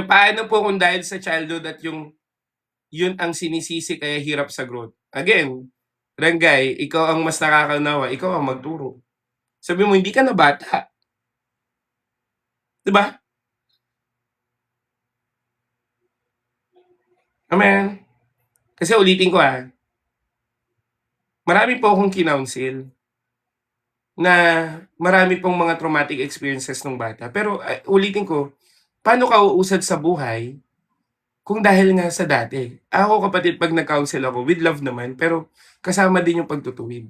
Paano po kung dahil sa childhood at yun ang sinisisi kaya hirap sa growth? Again, Ranggay, ikaw ang mas nakakaunawa, ikaw ang magturo. Sabi mo, hindi ka na bata. Diba? Amen. Kasi ulitin ko marami po akong kinounsel na marami pong mga traumatic experiences ng bata. Pero ulitin ko, paano ka uusad sa buhay kung dahil nga sa dati? Ako kapatid, pag nag-counsel ako, with love naman, pero kasama din yung pagtutuwid.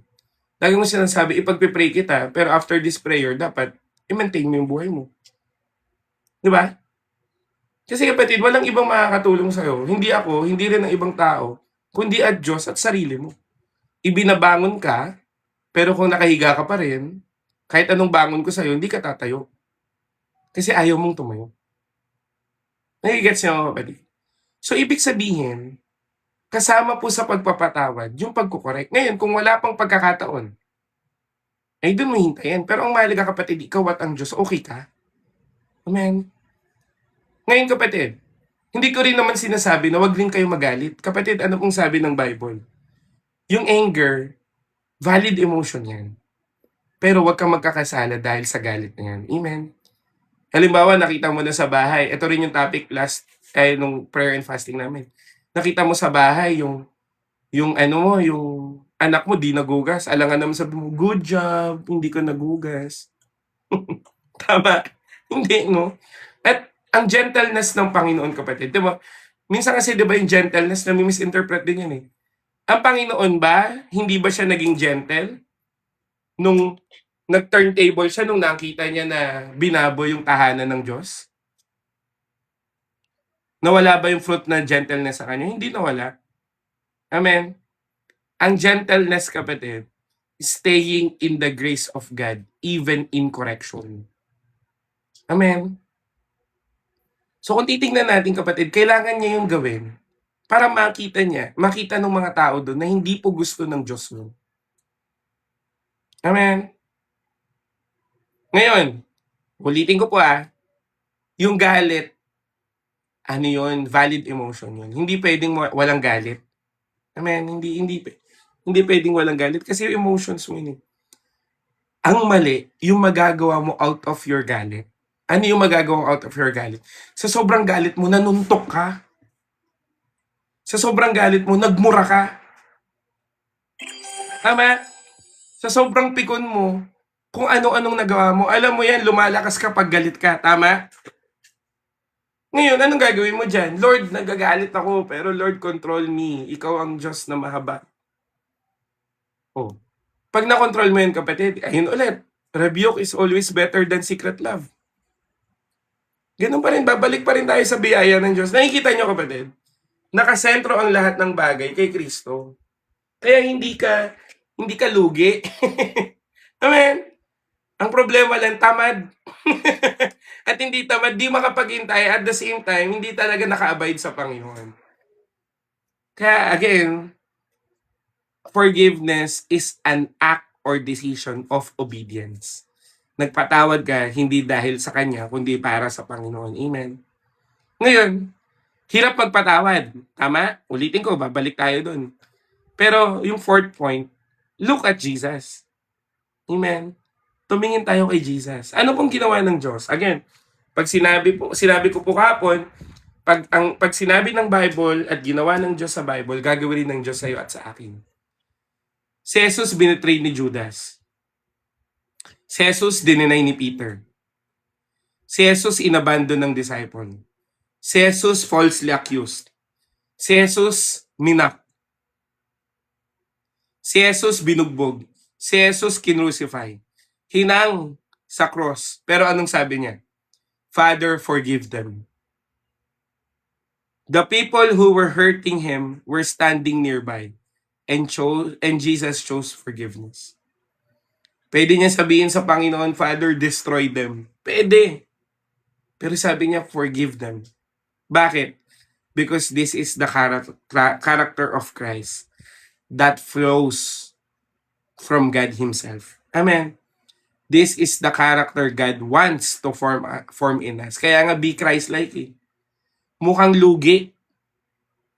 Lagi mo sinasabi, ipagpipray kita, pero after this prayer, dapat i-maintain mo yung buhay mo. Di ba? Kasi kapatid, walang ibang makakatulong sa'yo. Hindi ako, hindi rin ang ibang tao, kundi at Diyos at sarili mo. Ibinabangon ka, pero kung nakahiga ka pa rin, kahit anong bangon ko sa'yo, hindi ka tatayo. Kasi ayaw mong tumayo. Nagigets niyo ako, kapatid? So, ibig sabihin, kasama po sa pagpapatawad, yung pagkukorek. Ngayon, kung wala pang pagkakataon, ay doon mo hintayin. Pero ang mahalaga kapatid, ikaw at ang Diyos, okay ka? Amen. Ngayon kapatid, hindi ko rin naman sinasabi na wag rin kayo magalit. Kapatid, ano pong sabi ng Bible? Yung anger, valid emotion yan. Pero wag kang magkakasala dahil sa galit na yan. Amen. Halimbawa, nakita mo na sa bahay, ito rin yung topic nung prayer and fasting namin. Nakita mo sa bahay yung anak mo di nagugas. Alangan naman sabi mo, good job, hindi ko nagugas. Tama? Hindi, no? At ang gentleness ng Panginoon, kapatid, di ba? Minsan kasi, di ba, yung gentleness na misinterpret din yan eh. Ang Panginoon ba, hindi ba siya naging gentle? Nung nag-turntable siya, nung nakita niya na binaboy yung tahanan ng Diyos? Nawala ba yung fruit na gentleness sa kanya? Hindi nawala. Amen. Ang gentleness, kapatid, staying in the grace of God, even in correction. Amen. So kung titingnan natin, kapatid, kailangan niya yung gawin para makita ng mga tao doon na hindi po gusto ng Diyos mo. Amen. Ngayon, ulitin ko po yung galit, ano yun, valid emotion yun. Hindi pwedeng walang galit. Amen. Hindi pwedeng walang galit kasi yung emotions mo yun. Ang mali, yung magagawa mo out of your galit. Ano yung magagawa mo out of your galit? Sa sobrang galit mo, nanuntok ka. Sa sobrang galit mo, nagmura ka. Tama? Sa sobrang pikon mo, kung ano-anong nagawa mo, alam mo yan, lumalakas ka pag galit ka. Tama? Ngayon, anong gagawin mo dyan? Lord, nagagalit ako, pero Lord, control me. Ikaw ang Diyos na mahaba. Oh. Pag na-control mo yan, kapatid, ayun ulit. Rebuke is always better than secret love. Ganun pa rin, babalik pa rin tayo sa biyaya ng Diyos. Nakikita nyo, kapatid? Nakasentro ang lahat ng bagay kay Kristo. Kaya hindi ka lugi. Amen? Ang problema lang, tamad. At hindi tamad, di makapaghintay. At the same time, hindi talaga naka-abide sa Panginoon. Kaya again, forgiveness is an act or decision of obedience. Nagpatawad ka, hindi dahil sa Kanya, kundi para sa Panginoon. Amen? Ngayon, hirap magpatawad. Tama? Ulitin ko, babalik tayo dun. Pero yung fourth point, look at Jesus. Amen? Tumingin tayo kay Jesus. Ano pong ginawa ng Diyos? Again, pag sinabi ko po kahapon, pag sinabi ng Bible at ginawa ng Diyos sa Bible, gagawin ng Diyos sa iyo at sa akin. Si Jesus binetray ni Judas. Si Jesus dininay ni Peter. Si Jesus inabandon ng disciple. Si Jesus falsely accused. Si Jesus minak. Si Jesus binugbog. Si Jesus kinrucify. Hinang sa cross. Pero anong sabi niya? Father, forgive them. The people who were hurting him were standing nearby and Jesus chose forgiveness. Pwede niya sabihin sa Panginoon, Father, destroy them. Pwede. Pero sabi niya, forgive them. Bakit? Because this is the character of Christ that flows from God Himself. Amen. This is the character God wants to form in us. Kaya nga, be Christ-like eh. Mukhang lugi.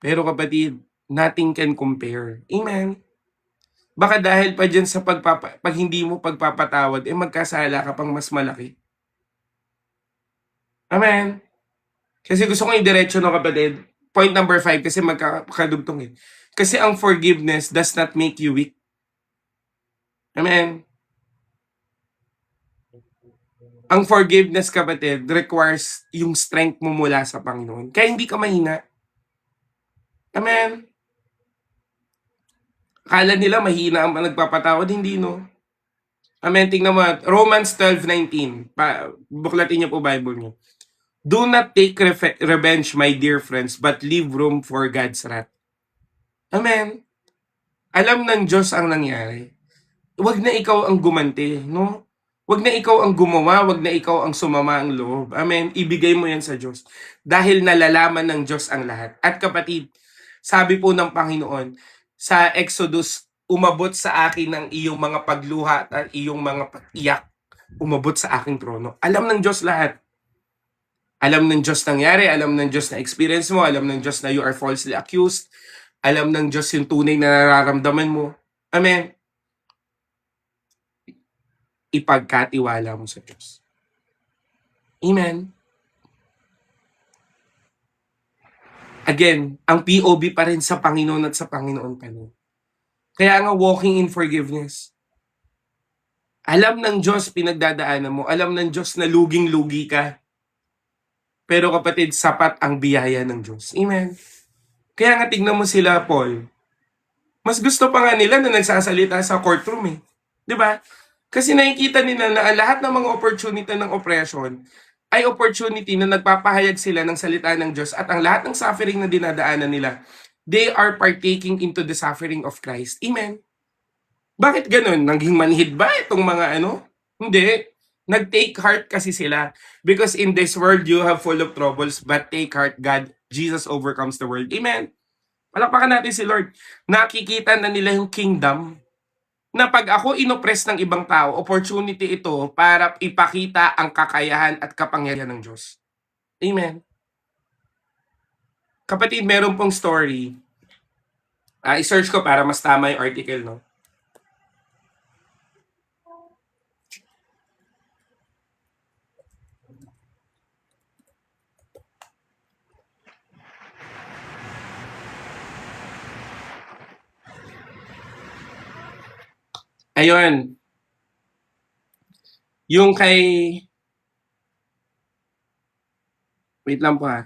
Pero kapatid, nothing can compare. Amen. Baka dahil pa dyan sa pag hindi mo pagpapatawad, magkasala ka pang mas malaki. Amen. Kasi gusto kong i-diretso no, kapatid. Point number 5 kasi magkakadugtong eh. Kasi ang forgiveness does not make you weak. Amen. Ang forgiveness, kapatid, requires yung strength mo mula sa Panginoon. Kaya hindi ka mahina. Amen. Akala nila mahina ang nagpapatawad, hindi no. Amen. Tingnan mo, Romans 12:19. Buklatin niyo po Bible niyo. Do not take revenge, my dear friends, but leave room for God's wrath. Amen. Alam ng Diyos ang nangyari. Huwag na ikaw ang gumanti, no? Huwag na ikaw ang gumawa, huwag na ikaw ang sumama ang loob. Amen. Ibigay mo yan sa Diyos. Dahil nalalaman ng Diyos ang lahat. At kapatid, sabi po ng Panginoon, sa Exodus, umabot sa akin ang iyong mga pagluha at iyong mga pag-iyak. Umabot sa aking trono. Alam ng Diyos lahat. Alam ng Diyos nangyari, alam ng Diyos na experience mo, alam ng Diyos na you are falsely accused, alam ng Diyos yung tunay na nararamdaman mo. Amen. Ipagkatiwala mo sa Diyos. Amen. Again, ang POV pa rin sa Panginoon at sa Panginoon pa rin. Kaya nga walking in forgiveness. Alam ng Diyos pinagdadaanan mo, alam ng Diyos na luging-lugi ka. Pero kapatid, sapat ang biyaya ng Diyos. Amen. Kaya nga tignan mo sila, Paul. Mas gusto pa nga nila na nagsasalita sa courtroom eh. 'Di ba? Kasi nakikita nila na lahat ng mga opportunity ng oppression ay opportunity na nagpapahayag sila ng salita ng Diyos at ang lahat ng suffering na dinadaanan nila, they are partaking into the suffering of Christ. Amen. Bakit ganun? Naging manhid ba itong mga ano? Hindi. Nag-take heart kasi sila. Because in this world, you have full of troubles, but take heart, God, Jesus overcomes the world. Amen. Palakpakan natin si Lord. Nakikita na nila yung kingdom na pag ako inoppress ng ibang tao, opportunity ito para ipakita ang kakayahan at kapangyarihan ng Diyos. Amen. Kapatid, meron pong story. I-search ko para mas tama yung article, no? Ayun, yung kay wait lang po, I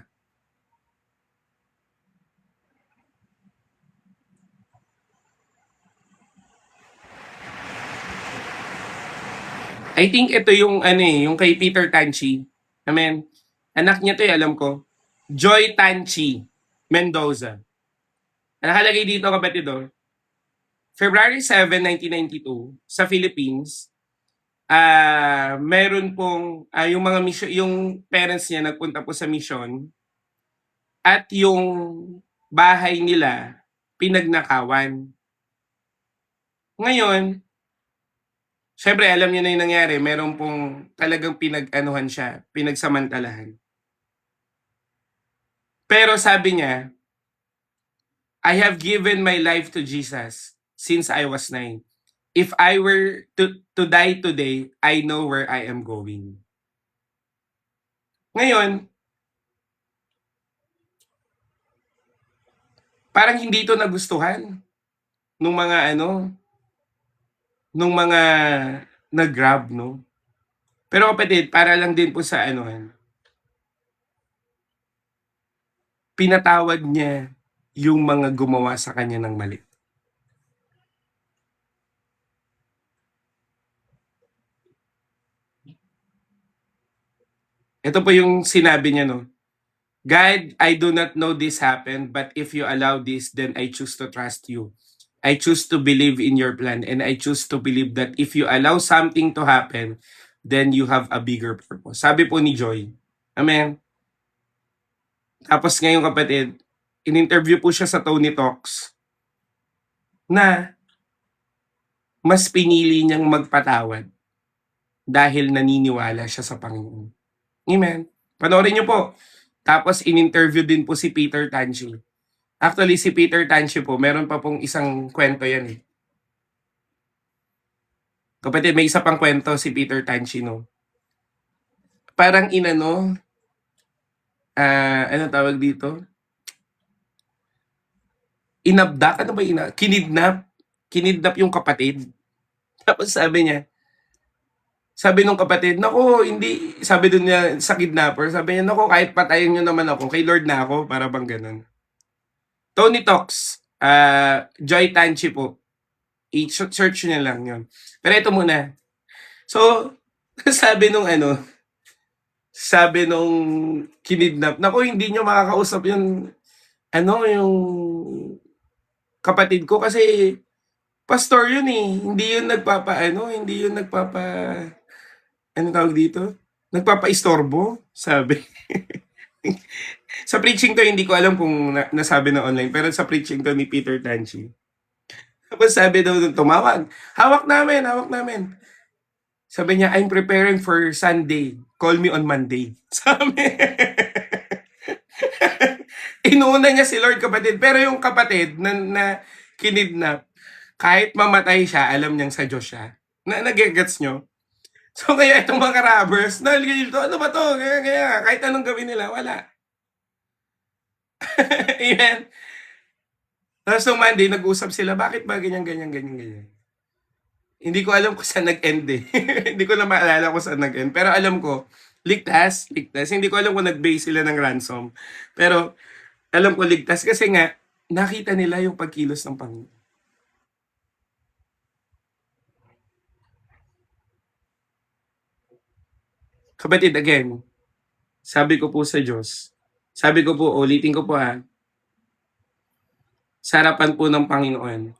think ito yung ano, yung kay Peter Tanchi. Amen. Anak niya 'to, alam ko. Joy Tanchi Mendoza. Ang nakalagay dito, kapatid, February 7, 1992, sa Philippines, meron pong, yung mga mission, yung parents niya nagpunta po sa mission at yung bahay nila pinagnakawan. Ngayon, syempre alam niyo na yung nangyari, meron pong talagang pinag-anuhan siya, pinagsamantalahan. Pero sabi niya, I have given my life to Jesus since I was 9. If I were to die today, I know where I am going. Ngayon, parang hindi ito nagustuhan nung mga nung mga nag-grab, no? Pero kapatid, para lang din po sa pinatawad niya yung mga gumawa sa kanya ng mali. Ito po yung sinabi niya, no? God, I do not know this happened, but if you allow this, then I choose to trust you. I choose to believe in your plan, and I choose to believe that if you allow something to happen, then you have a bigger purpose. Sabi po ni Joy. Amen. Tapos ngayon, kapatid, in-interview po siya sa Tony Talks na mas pinili niyang magpatawad dahil naniniwala siya sa Panginoon. Amen. Panoorin niyo po. Tapos in-interview din po si Peter Tanchi. Actually, si Peter Tanchi po, meron pa pong isang kwento yan eh. Kapatid, may isa pang kwento si Peter Tanchi, no? Parang ano tawag dito? Inabdak, ano ba kinidnap. Kinidnap yung kapatid. Tapos sabi nung kapatid, naku, hindi, sabi dun niya sa kidnapper, sabi niya, naku, kahit patayin nyo naman ako, kay Lord na ako, para bang ganun. Tony Talks, Joy Tanchi po. I-search niya lang yun. Pero ito muna. So, sabi nung kinidnap, naku, hindi nyo makakausap yung, yung kapatid ko kasi pastor yun eh. Hindi yun ano tawag dito? Nagpapa-istorbo, sabi. Sa preaching to, hindi ko alam kung nasabi na online, pero sa preaching to ni Peter Tanchi. Tapos sabi daw nung tumawag, hawak namin. Sabi niya, I'm preparing for Sunday. Call me on Monday. Sabi. Inuuna niya si Lord, kapatid. Pero yung kapatid na kinidnap, kahit mamatay siya, alam niyang sa Diyos siya. Nagigets nyo? So kaya itong mga robbers, nalilito, ano ba to? Kaya, kahit anong gawin nila, wala. Amen. Tapos nung Monday, nag-usap sila, bakit ba ganyan. Hindi ko alam kung saan nag-end eh. Hindi ko na maalala kung saan nag-end. Pero alam ko, ligtas. Hindi ko alam kung nag-base sila ng ransom. Pero alam ko ligtas kasi nga, nakita nila yung pagkilos ng Panginoon. Kapatid, again, sabi ko po sa Diyos, sabi ko po, ulitin ko po sa harapan po ng Panginoon,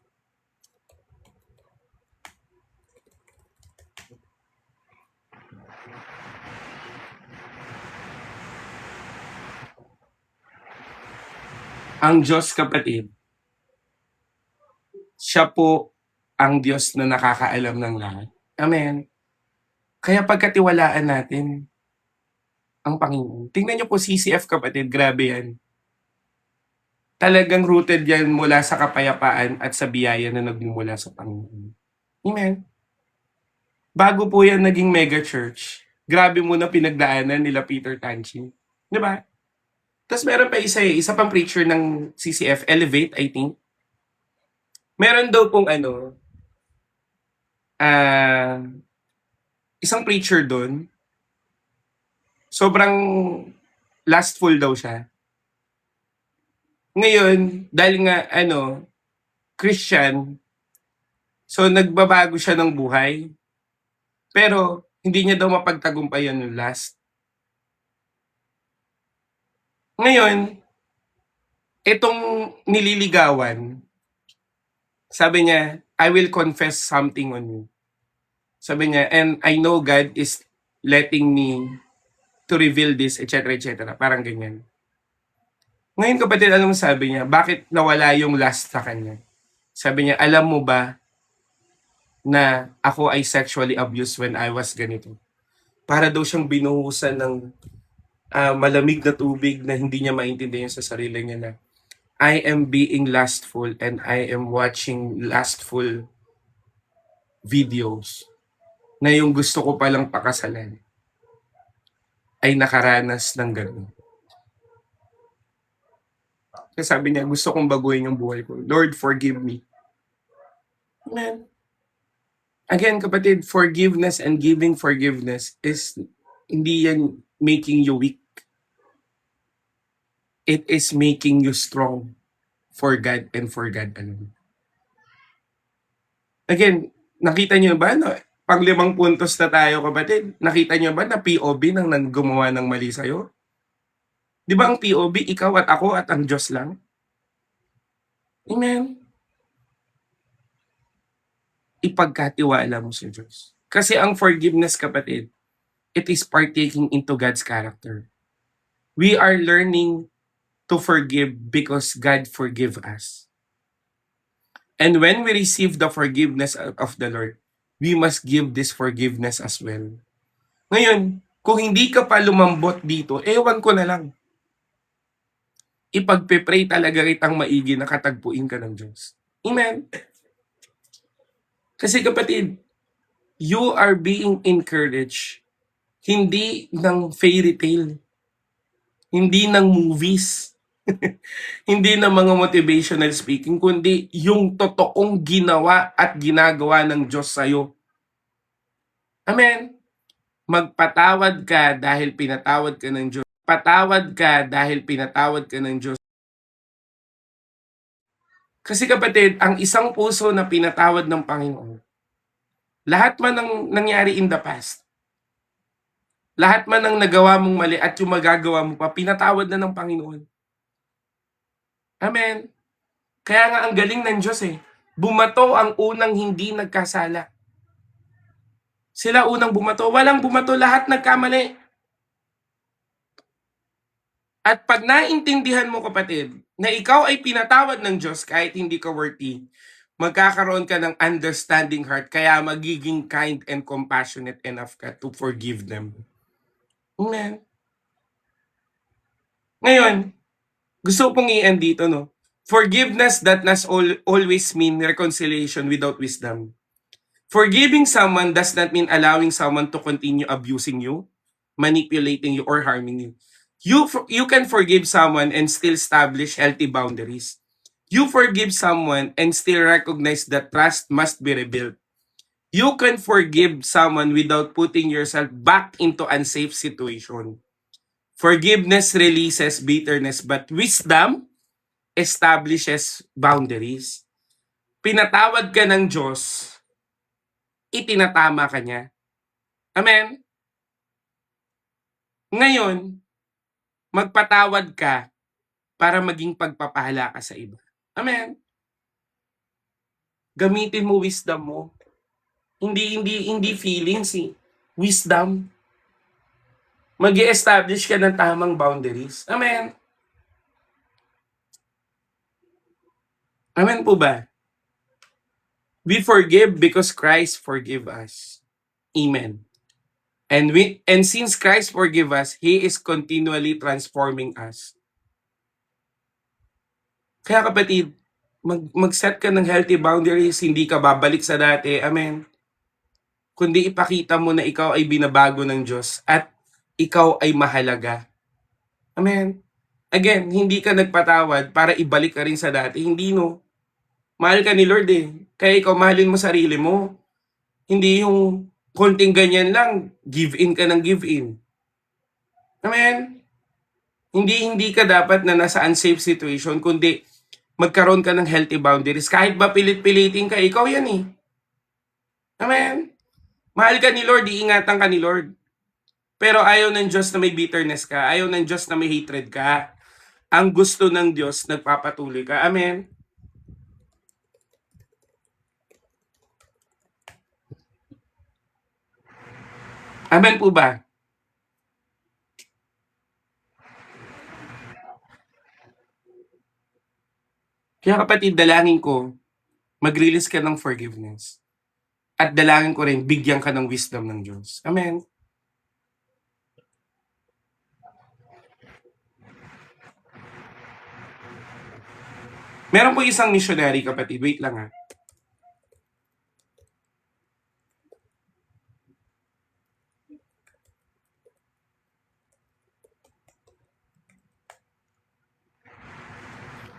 ang Diyos, kapatid, siya po ang Diyos na nakakaalam ng lahat. Amen. Kaya pagkatiwalaan natin ang Panginoon. Tingnan niyo po CCF, kapatid, grabe yan. Talagang rooted yan mula sa kapayapaan at sa biyaya na nagmumula sa Panginoon. Amen. Bago po yan naging mega church, grabe muna pinagdaanan nila Peter Tanchi. Di ba? Tapos meron pa isa pang preacher ng CCF, Elevate, I think. Meron daw pong ah, isang preacher dun, sobrang lustful daw siya. Ngayon, dahil nga Christian, so nagbabago siya ng buhay, pero hindi niya daw mapagtagumpayan yung lust. Ngayon, itong nililigawan, sabi niya, I will confess something on you. Sabi niya, and I know God is letting me to reveal this, etc., etc. Parang ganyan. Ngayon kapatid, anong sabi niya? Bakit nawala yung lust sa kanya? Sabi niya, alam mo ba na ako ay sexually abused when I was ganito? Para daw siyang binuhusan ng malamig na tubig na hindi niya maintindihan sa sarili niya na I am being lustful and I am watching lustful videos na yung gusto ko palang pakasalan ay nakaranas ng gano'n. Kasi sabi niya, gusto kong baguhin yung buhay ko. Lord, forgive me. Amen. Again, kapatid, forgiveness and giving forgiveness is hindi yan making you weak. It is making you strong for God and for God alone. Again, nakita niyo ba na pang 5 puntos na tayo kapatid? Nakita niyo ba na POV nang gumawa ng mali sa'yo? Di ba ang POV, ikaw at ako at ang Diyos lang? Amen. Ipagkatiwala mo sa Diyos. Kasi ang forgiveness kapatid, it is partaking into God's character. We are learning to forgive because God forgive us. And when we receive the forgiveness of the Lord, we must give this forgiveness as well. Ngayon, kung hindi ka pa lumambot dito, ewan ko na lang. Ipagpe-pray talaga kitang maigi na katagpuin ka ng Diyos. Amen? Kasi kapatid, you are being encouraged hindi ng fairy tale, hindi ng movies, hindi ng mga motivational speaking, kundi yung totoong ginawa at ginagawa ng Diyos sa'yo. Amen? Magpatawad ka dahil pinatawad ka ng Diyos. Patawad ka dahil pinatawad ka ng Diyos. Kasi kapatid, ang isang puso na pinatawad ng Panginoon, lahat man ng nangyari in the past, lahat man ng nagawa mong mali at yung magagawa mo pa, pinatawad na ng Panginoon. Amen. Kaya nga ang galing ng Diyos bumato ang unang hindi nagkasala. Sila unang bumato. Walang bumato, lahat nagkamali. At pag naintindihan mo kapatid, na ikaw ay pinatawad ng Diyos kahit hindi ka worthy, magkakaroon ka ng understanding heart, kaya magiging kind and compassionate enough ka to forgive them. Amen. Ngayon, gusto pong i-end dito, no? Forgiveness does not always mean reconciliation without wisdom. Forgiving someone does not mean allowing someone to continue abusing you, manipulating you, or harming you. You can forgive someone and still establish healthy boundaries. You forgive someone and still recognize that trust must be rebuilt. You can forgive someone without putting yourself back into unsafe situation. Forgiveness releases bitterness, but wisdom establishes boundaries. Pinatawad ka ng Diyos, itinatama ka niya. Amen? Ngayon, magpatawad ka para maging pagpapala ka sa iba. Amen? Gamitin mo wisdom mo. Hindi feelings Wisdom. Mag-i-establish ka ng tamang boundaries. Amen? Amen po ba? We forgive because Christ forgive us. Amen. And since Christ forgive us, He is continually transforming us. Kaya kapatid, mag-set ka ng healthy boundaries, hindi ka babalik sa dati. Amen. Kundi ipakita mo na ikaw ay binabago ng Diyos at ikaw ay mahalaga. Amen. Again, hindi ka nagpatawad para ibalik ka rin sa dati. Hindi, no. Mahal ka ni Lord Kaya ikaw mahalin mo sarili mo. Hindi yung konting ganyan lang, give in ka ng give in. Amen? Hindi hindi ka dapat na nasa unsafe situation, kundi magkaroon ka ng healthy boundaries. Kahit ba pilit-pilitin ka, ikaw yan eh. Amen? Mahal ka ni Lord, iingatan ka ni Lord. Pero ayaw ng Diyos na may bitterness ka. Ayaw ng Diyos na may hatred ka. Ang gusto ng Diyos, nagpapatuloy ka. Amen? Amen po ba? Kaya kapatid, dalangin ko, mag-release ka ng forgiveness. At dalangin ko rin, bigyan ka ng wisdom ng Diyos. Amen? Meron po isang missionary, kapatid. Wait lang ha.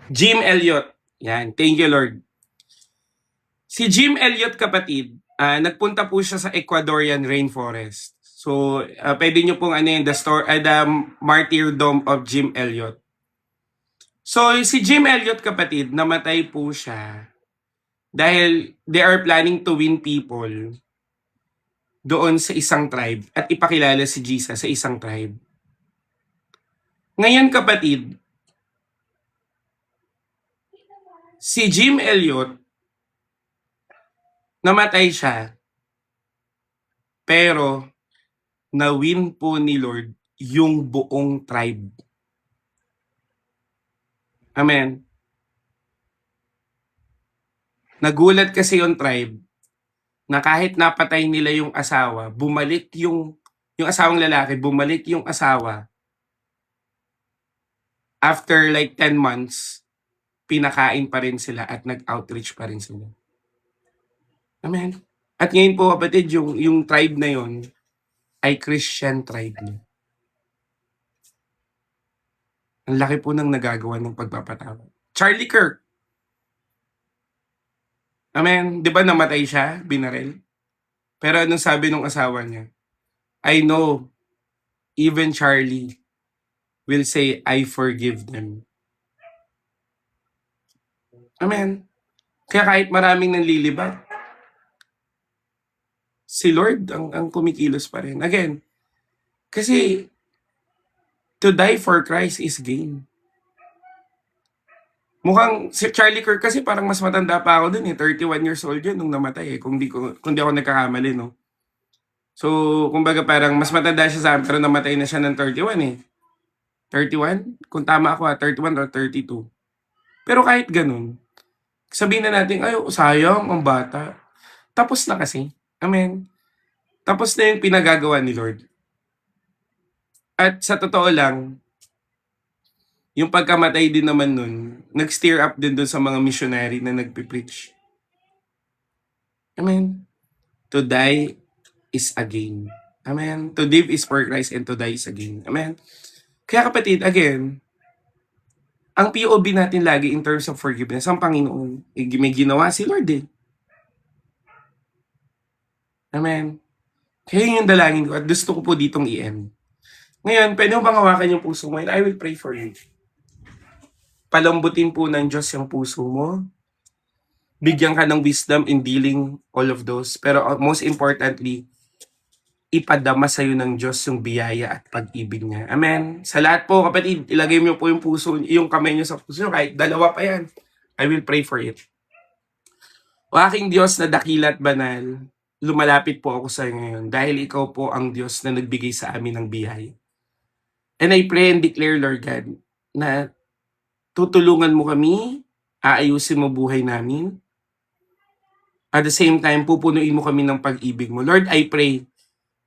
Jim Elliot. Yan. Thank you, Lord. Si Jim Elliot, kapatid, nagpunta po siya sa Ecuadorian rainforest. So, pwede nyo pong the martyrdom of Jim Elliot. So, si Jim Elliot, kapatid, namatay po siya dahil they are planning to win people doon sa isang tribe at ipakilala si Jesus sa isang tribe. Ngayon, kapatid, si Jim Elliot, namatay siya, pero na-win po ni Lord yung buong tribe. Amen. Nagulat kasi yung tribe na kahit napatay nila yung asawa, bumalik yung asawang lalaki, bumalik yung asawa. After like 10 months, pinakain pa rin sila at nag-outreach pa rin sila. Amen. At ngayon po kapatid, yung tribe na yon ay Christian tribe niya. Ang laki po ng nagagawa ng pagpapatawad. Charlie Kirk. Amen. Di ba namatay siya, binaril? Pero anong sabi ng asawa niya? I know, even Charlie will say, I forgive them. Amen. Kaya kahit maraming nanlilibat, si Lord ang kumikilos pa rin. Again, kasi to die for Christ is gain. Mukhang si Charlie Kirk kasi parang mas matanda pa ako dun eh. 31 years old yun nung namatay eh. Kung di ako nagkakamali, no? So, kumbaga parang mas matanda siya sa akin pero namatay na siya ng 31 eh. 31? Kung tama ako 31 or 32. Pero kahit ganun, sabihin na natin, ay, sayang, ang bata. Tapos na kasi. Amen. Tapos na yung pinagagawa ni Lord. At sa totoo lang, yung pagkamatay din naman nun, nag-steer up din dun sa mga missionary na nagpipreach. Amen. To die is a gain. Amen. To live is for Christ and to die is a gain. Amen. Kaya kapatid, again, ang POV natin lagi in terms of forgiveness, ang Panginoon, may ginawa si Lord eh. Amen. Kaya yun yung dalangin ko at gusto ko po ditong i-end. Ngayon, pwede mo bang hawakan yung puso mo and I will pray for you. Palambutin po ng Diyos yung puso mo. Bigyan ka ng wisdom in dealing all of those. Pero most importantly, ipadama sa'yo ng Diyos yung biyaya at pag-ibig niya. Amen. Sa lahat po, kapatid, ilagay mo po yung puso, yung kamay niyo sa puso niyo, kahit dalawa pa yan. I will pray for it. O aking Diyos na dakila at banal, lumalapit po ako sa iyo ngayon dahil ikaw po ang Diyos na nagbigay sa amin ng biyaya. And I pray and declare, Lord God, na tutulungan mo kami, aayusin mo buhay namin. At the same time, pupunuin mo kami ng pag-ibig mo. Lord, I pray,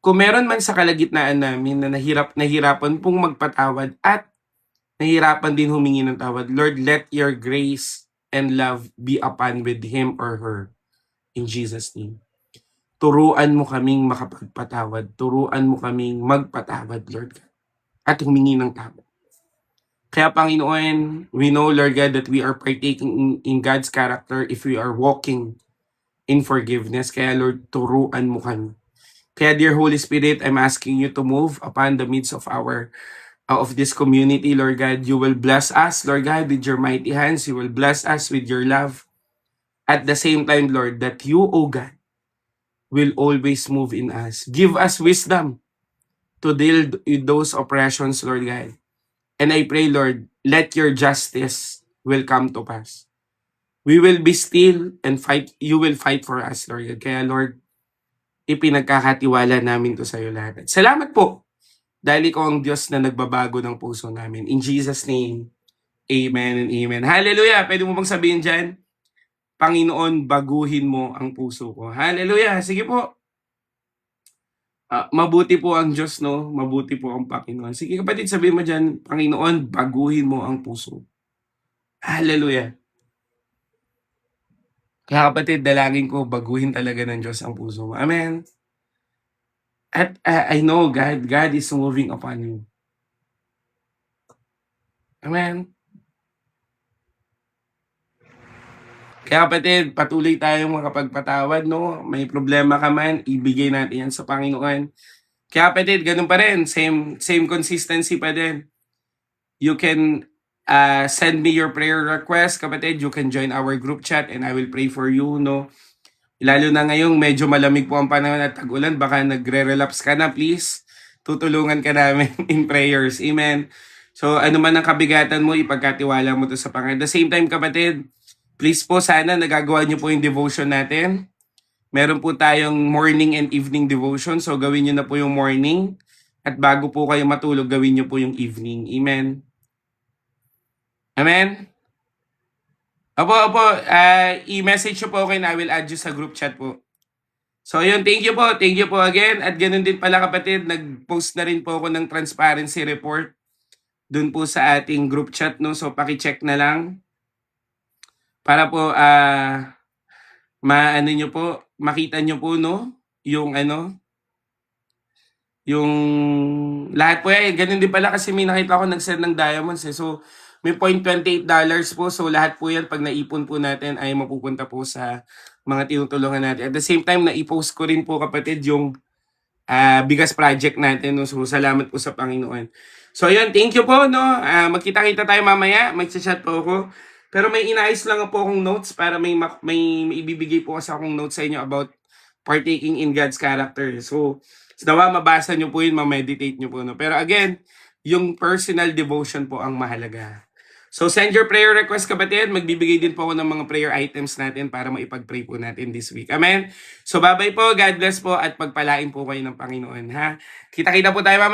kung meron man sa kalagitnaan namin na nahirapan pong magpatawad at nahirapan din humingi ng tawad, Lord, let your grace and love be upon with him or her. In Jesus' name. Turuan mo kaming makapagpatawad. Turuan mo kaming magpatawad, Lord God. At humingi ng tawad. Kaya Panginoon, we know, Lord God, that we are partaking in God's character if we are walking in forgiveness. Kaya Lord, turuan mo kami. Kaya dear Holy Spirit, I'm asking you to move upon the midst of of this community, Lord God. You will bless us, Lord God, with your mighty hands. You will bless us with your love. At the same time, Lord, that you, O God, will always move in us. Give us wisdom to deal with those oppressions, Lord God. And I pray, Lord, let your justice will come to pass. We will be still and fight. You will fight for us, Lord God. Kaya, Lord, ipinagkakatiwala namin to sa iyo lahat. Salamat po dahil ikaw ang Diyos na nagbabago ng puso namin. In Jesus' name, amen and amen. Hallelujah! Pwede mo bang sabihin dyan, Panginoon, baguhin mo ang puso ko. Hallelujah! Sige po. Mabuti po ang Diyos, no? Mabuti po ang Panginoon. Sige kapatid, sabihin mo dyan, Panginoon, baguhin mo ang puso. Hallelujah! Kaya kapatid, dalangin ko, baguhin talaga ng Diyos ang puso mo. Amen. At I know God is moving upon you. Amen. Kaya kapatid, patuloy tayong makapagpatawad, no? May problema ka man, ibigay natin yan sa Panginoon. Kaya kapatid, ganun pa rin. Same consistency pa din. You can send me your prayer request, kapatid. You can join our group chat and I will pray for you, no? Lalo na ngayong medyo malamig po ang panahon at tag-ulan, baka nagre-relapse ka na, please. Tutulungan ka namin in prayers. Amen. So, ano man ang kabigatan mo, ipagkatiwala mo to sa Panginoon. At the same time, kapatid, please po sana nagagawa niyo po yung devotion natin. Meron po tayong morning and evening devotion. So, gawin niyo na po yung morning. At bago po kayo matulog, gawin niyo po yung evening. Amen. Amen. Opo. I-message nyo po ako and I will add you sa group chat po. So yun, thank you po. Thank you po again. At ganun din pala kapatid, nag-post na rin po ako ng transparency report dun po sa ating group chat, no? So paki-check na lang para po maano nyo po, makita nyo po, no? Yung yung lahat po yan. Ganun din pala kasi may nakita ko nag-send ng diamonds eh. So may $0.28 po. So lahat po yan pag naipon po natin ay mapupunta po sa mga tinutulungan natin. At the same time, na-post ko rin po kapatid yung bigas project natin. No? So salamat po sa Panginoon. So yun, thank you po. No? Magkita-kita tayo mamaya. Mag-chat po ako. Pero may inayos lang po akong notes para may ibibigay po kasi akong notes sa inyo about partaking in God's character. So nawa mabasa nyo po yun, ma-meditate nyo po. No? Pero again, yung personal devotion po ang mahalaga. So send your prayer request kapatid. Magbibigay din po ako ng mga prayer items natin para maipag-pray po natin this week. Amen? So bye-bye po. God bless po at pagpalain po kayo ng Panginoon. Ha? Kita-kita po tayo mamaya.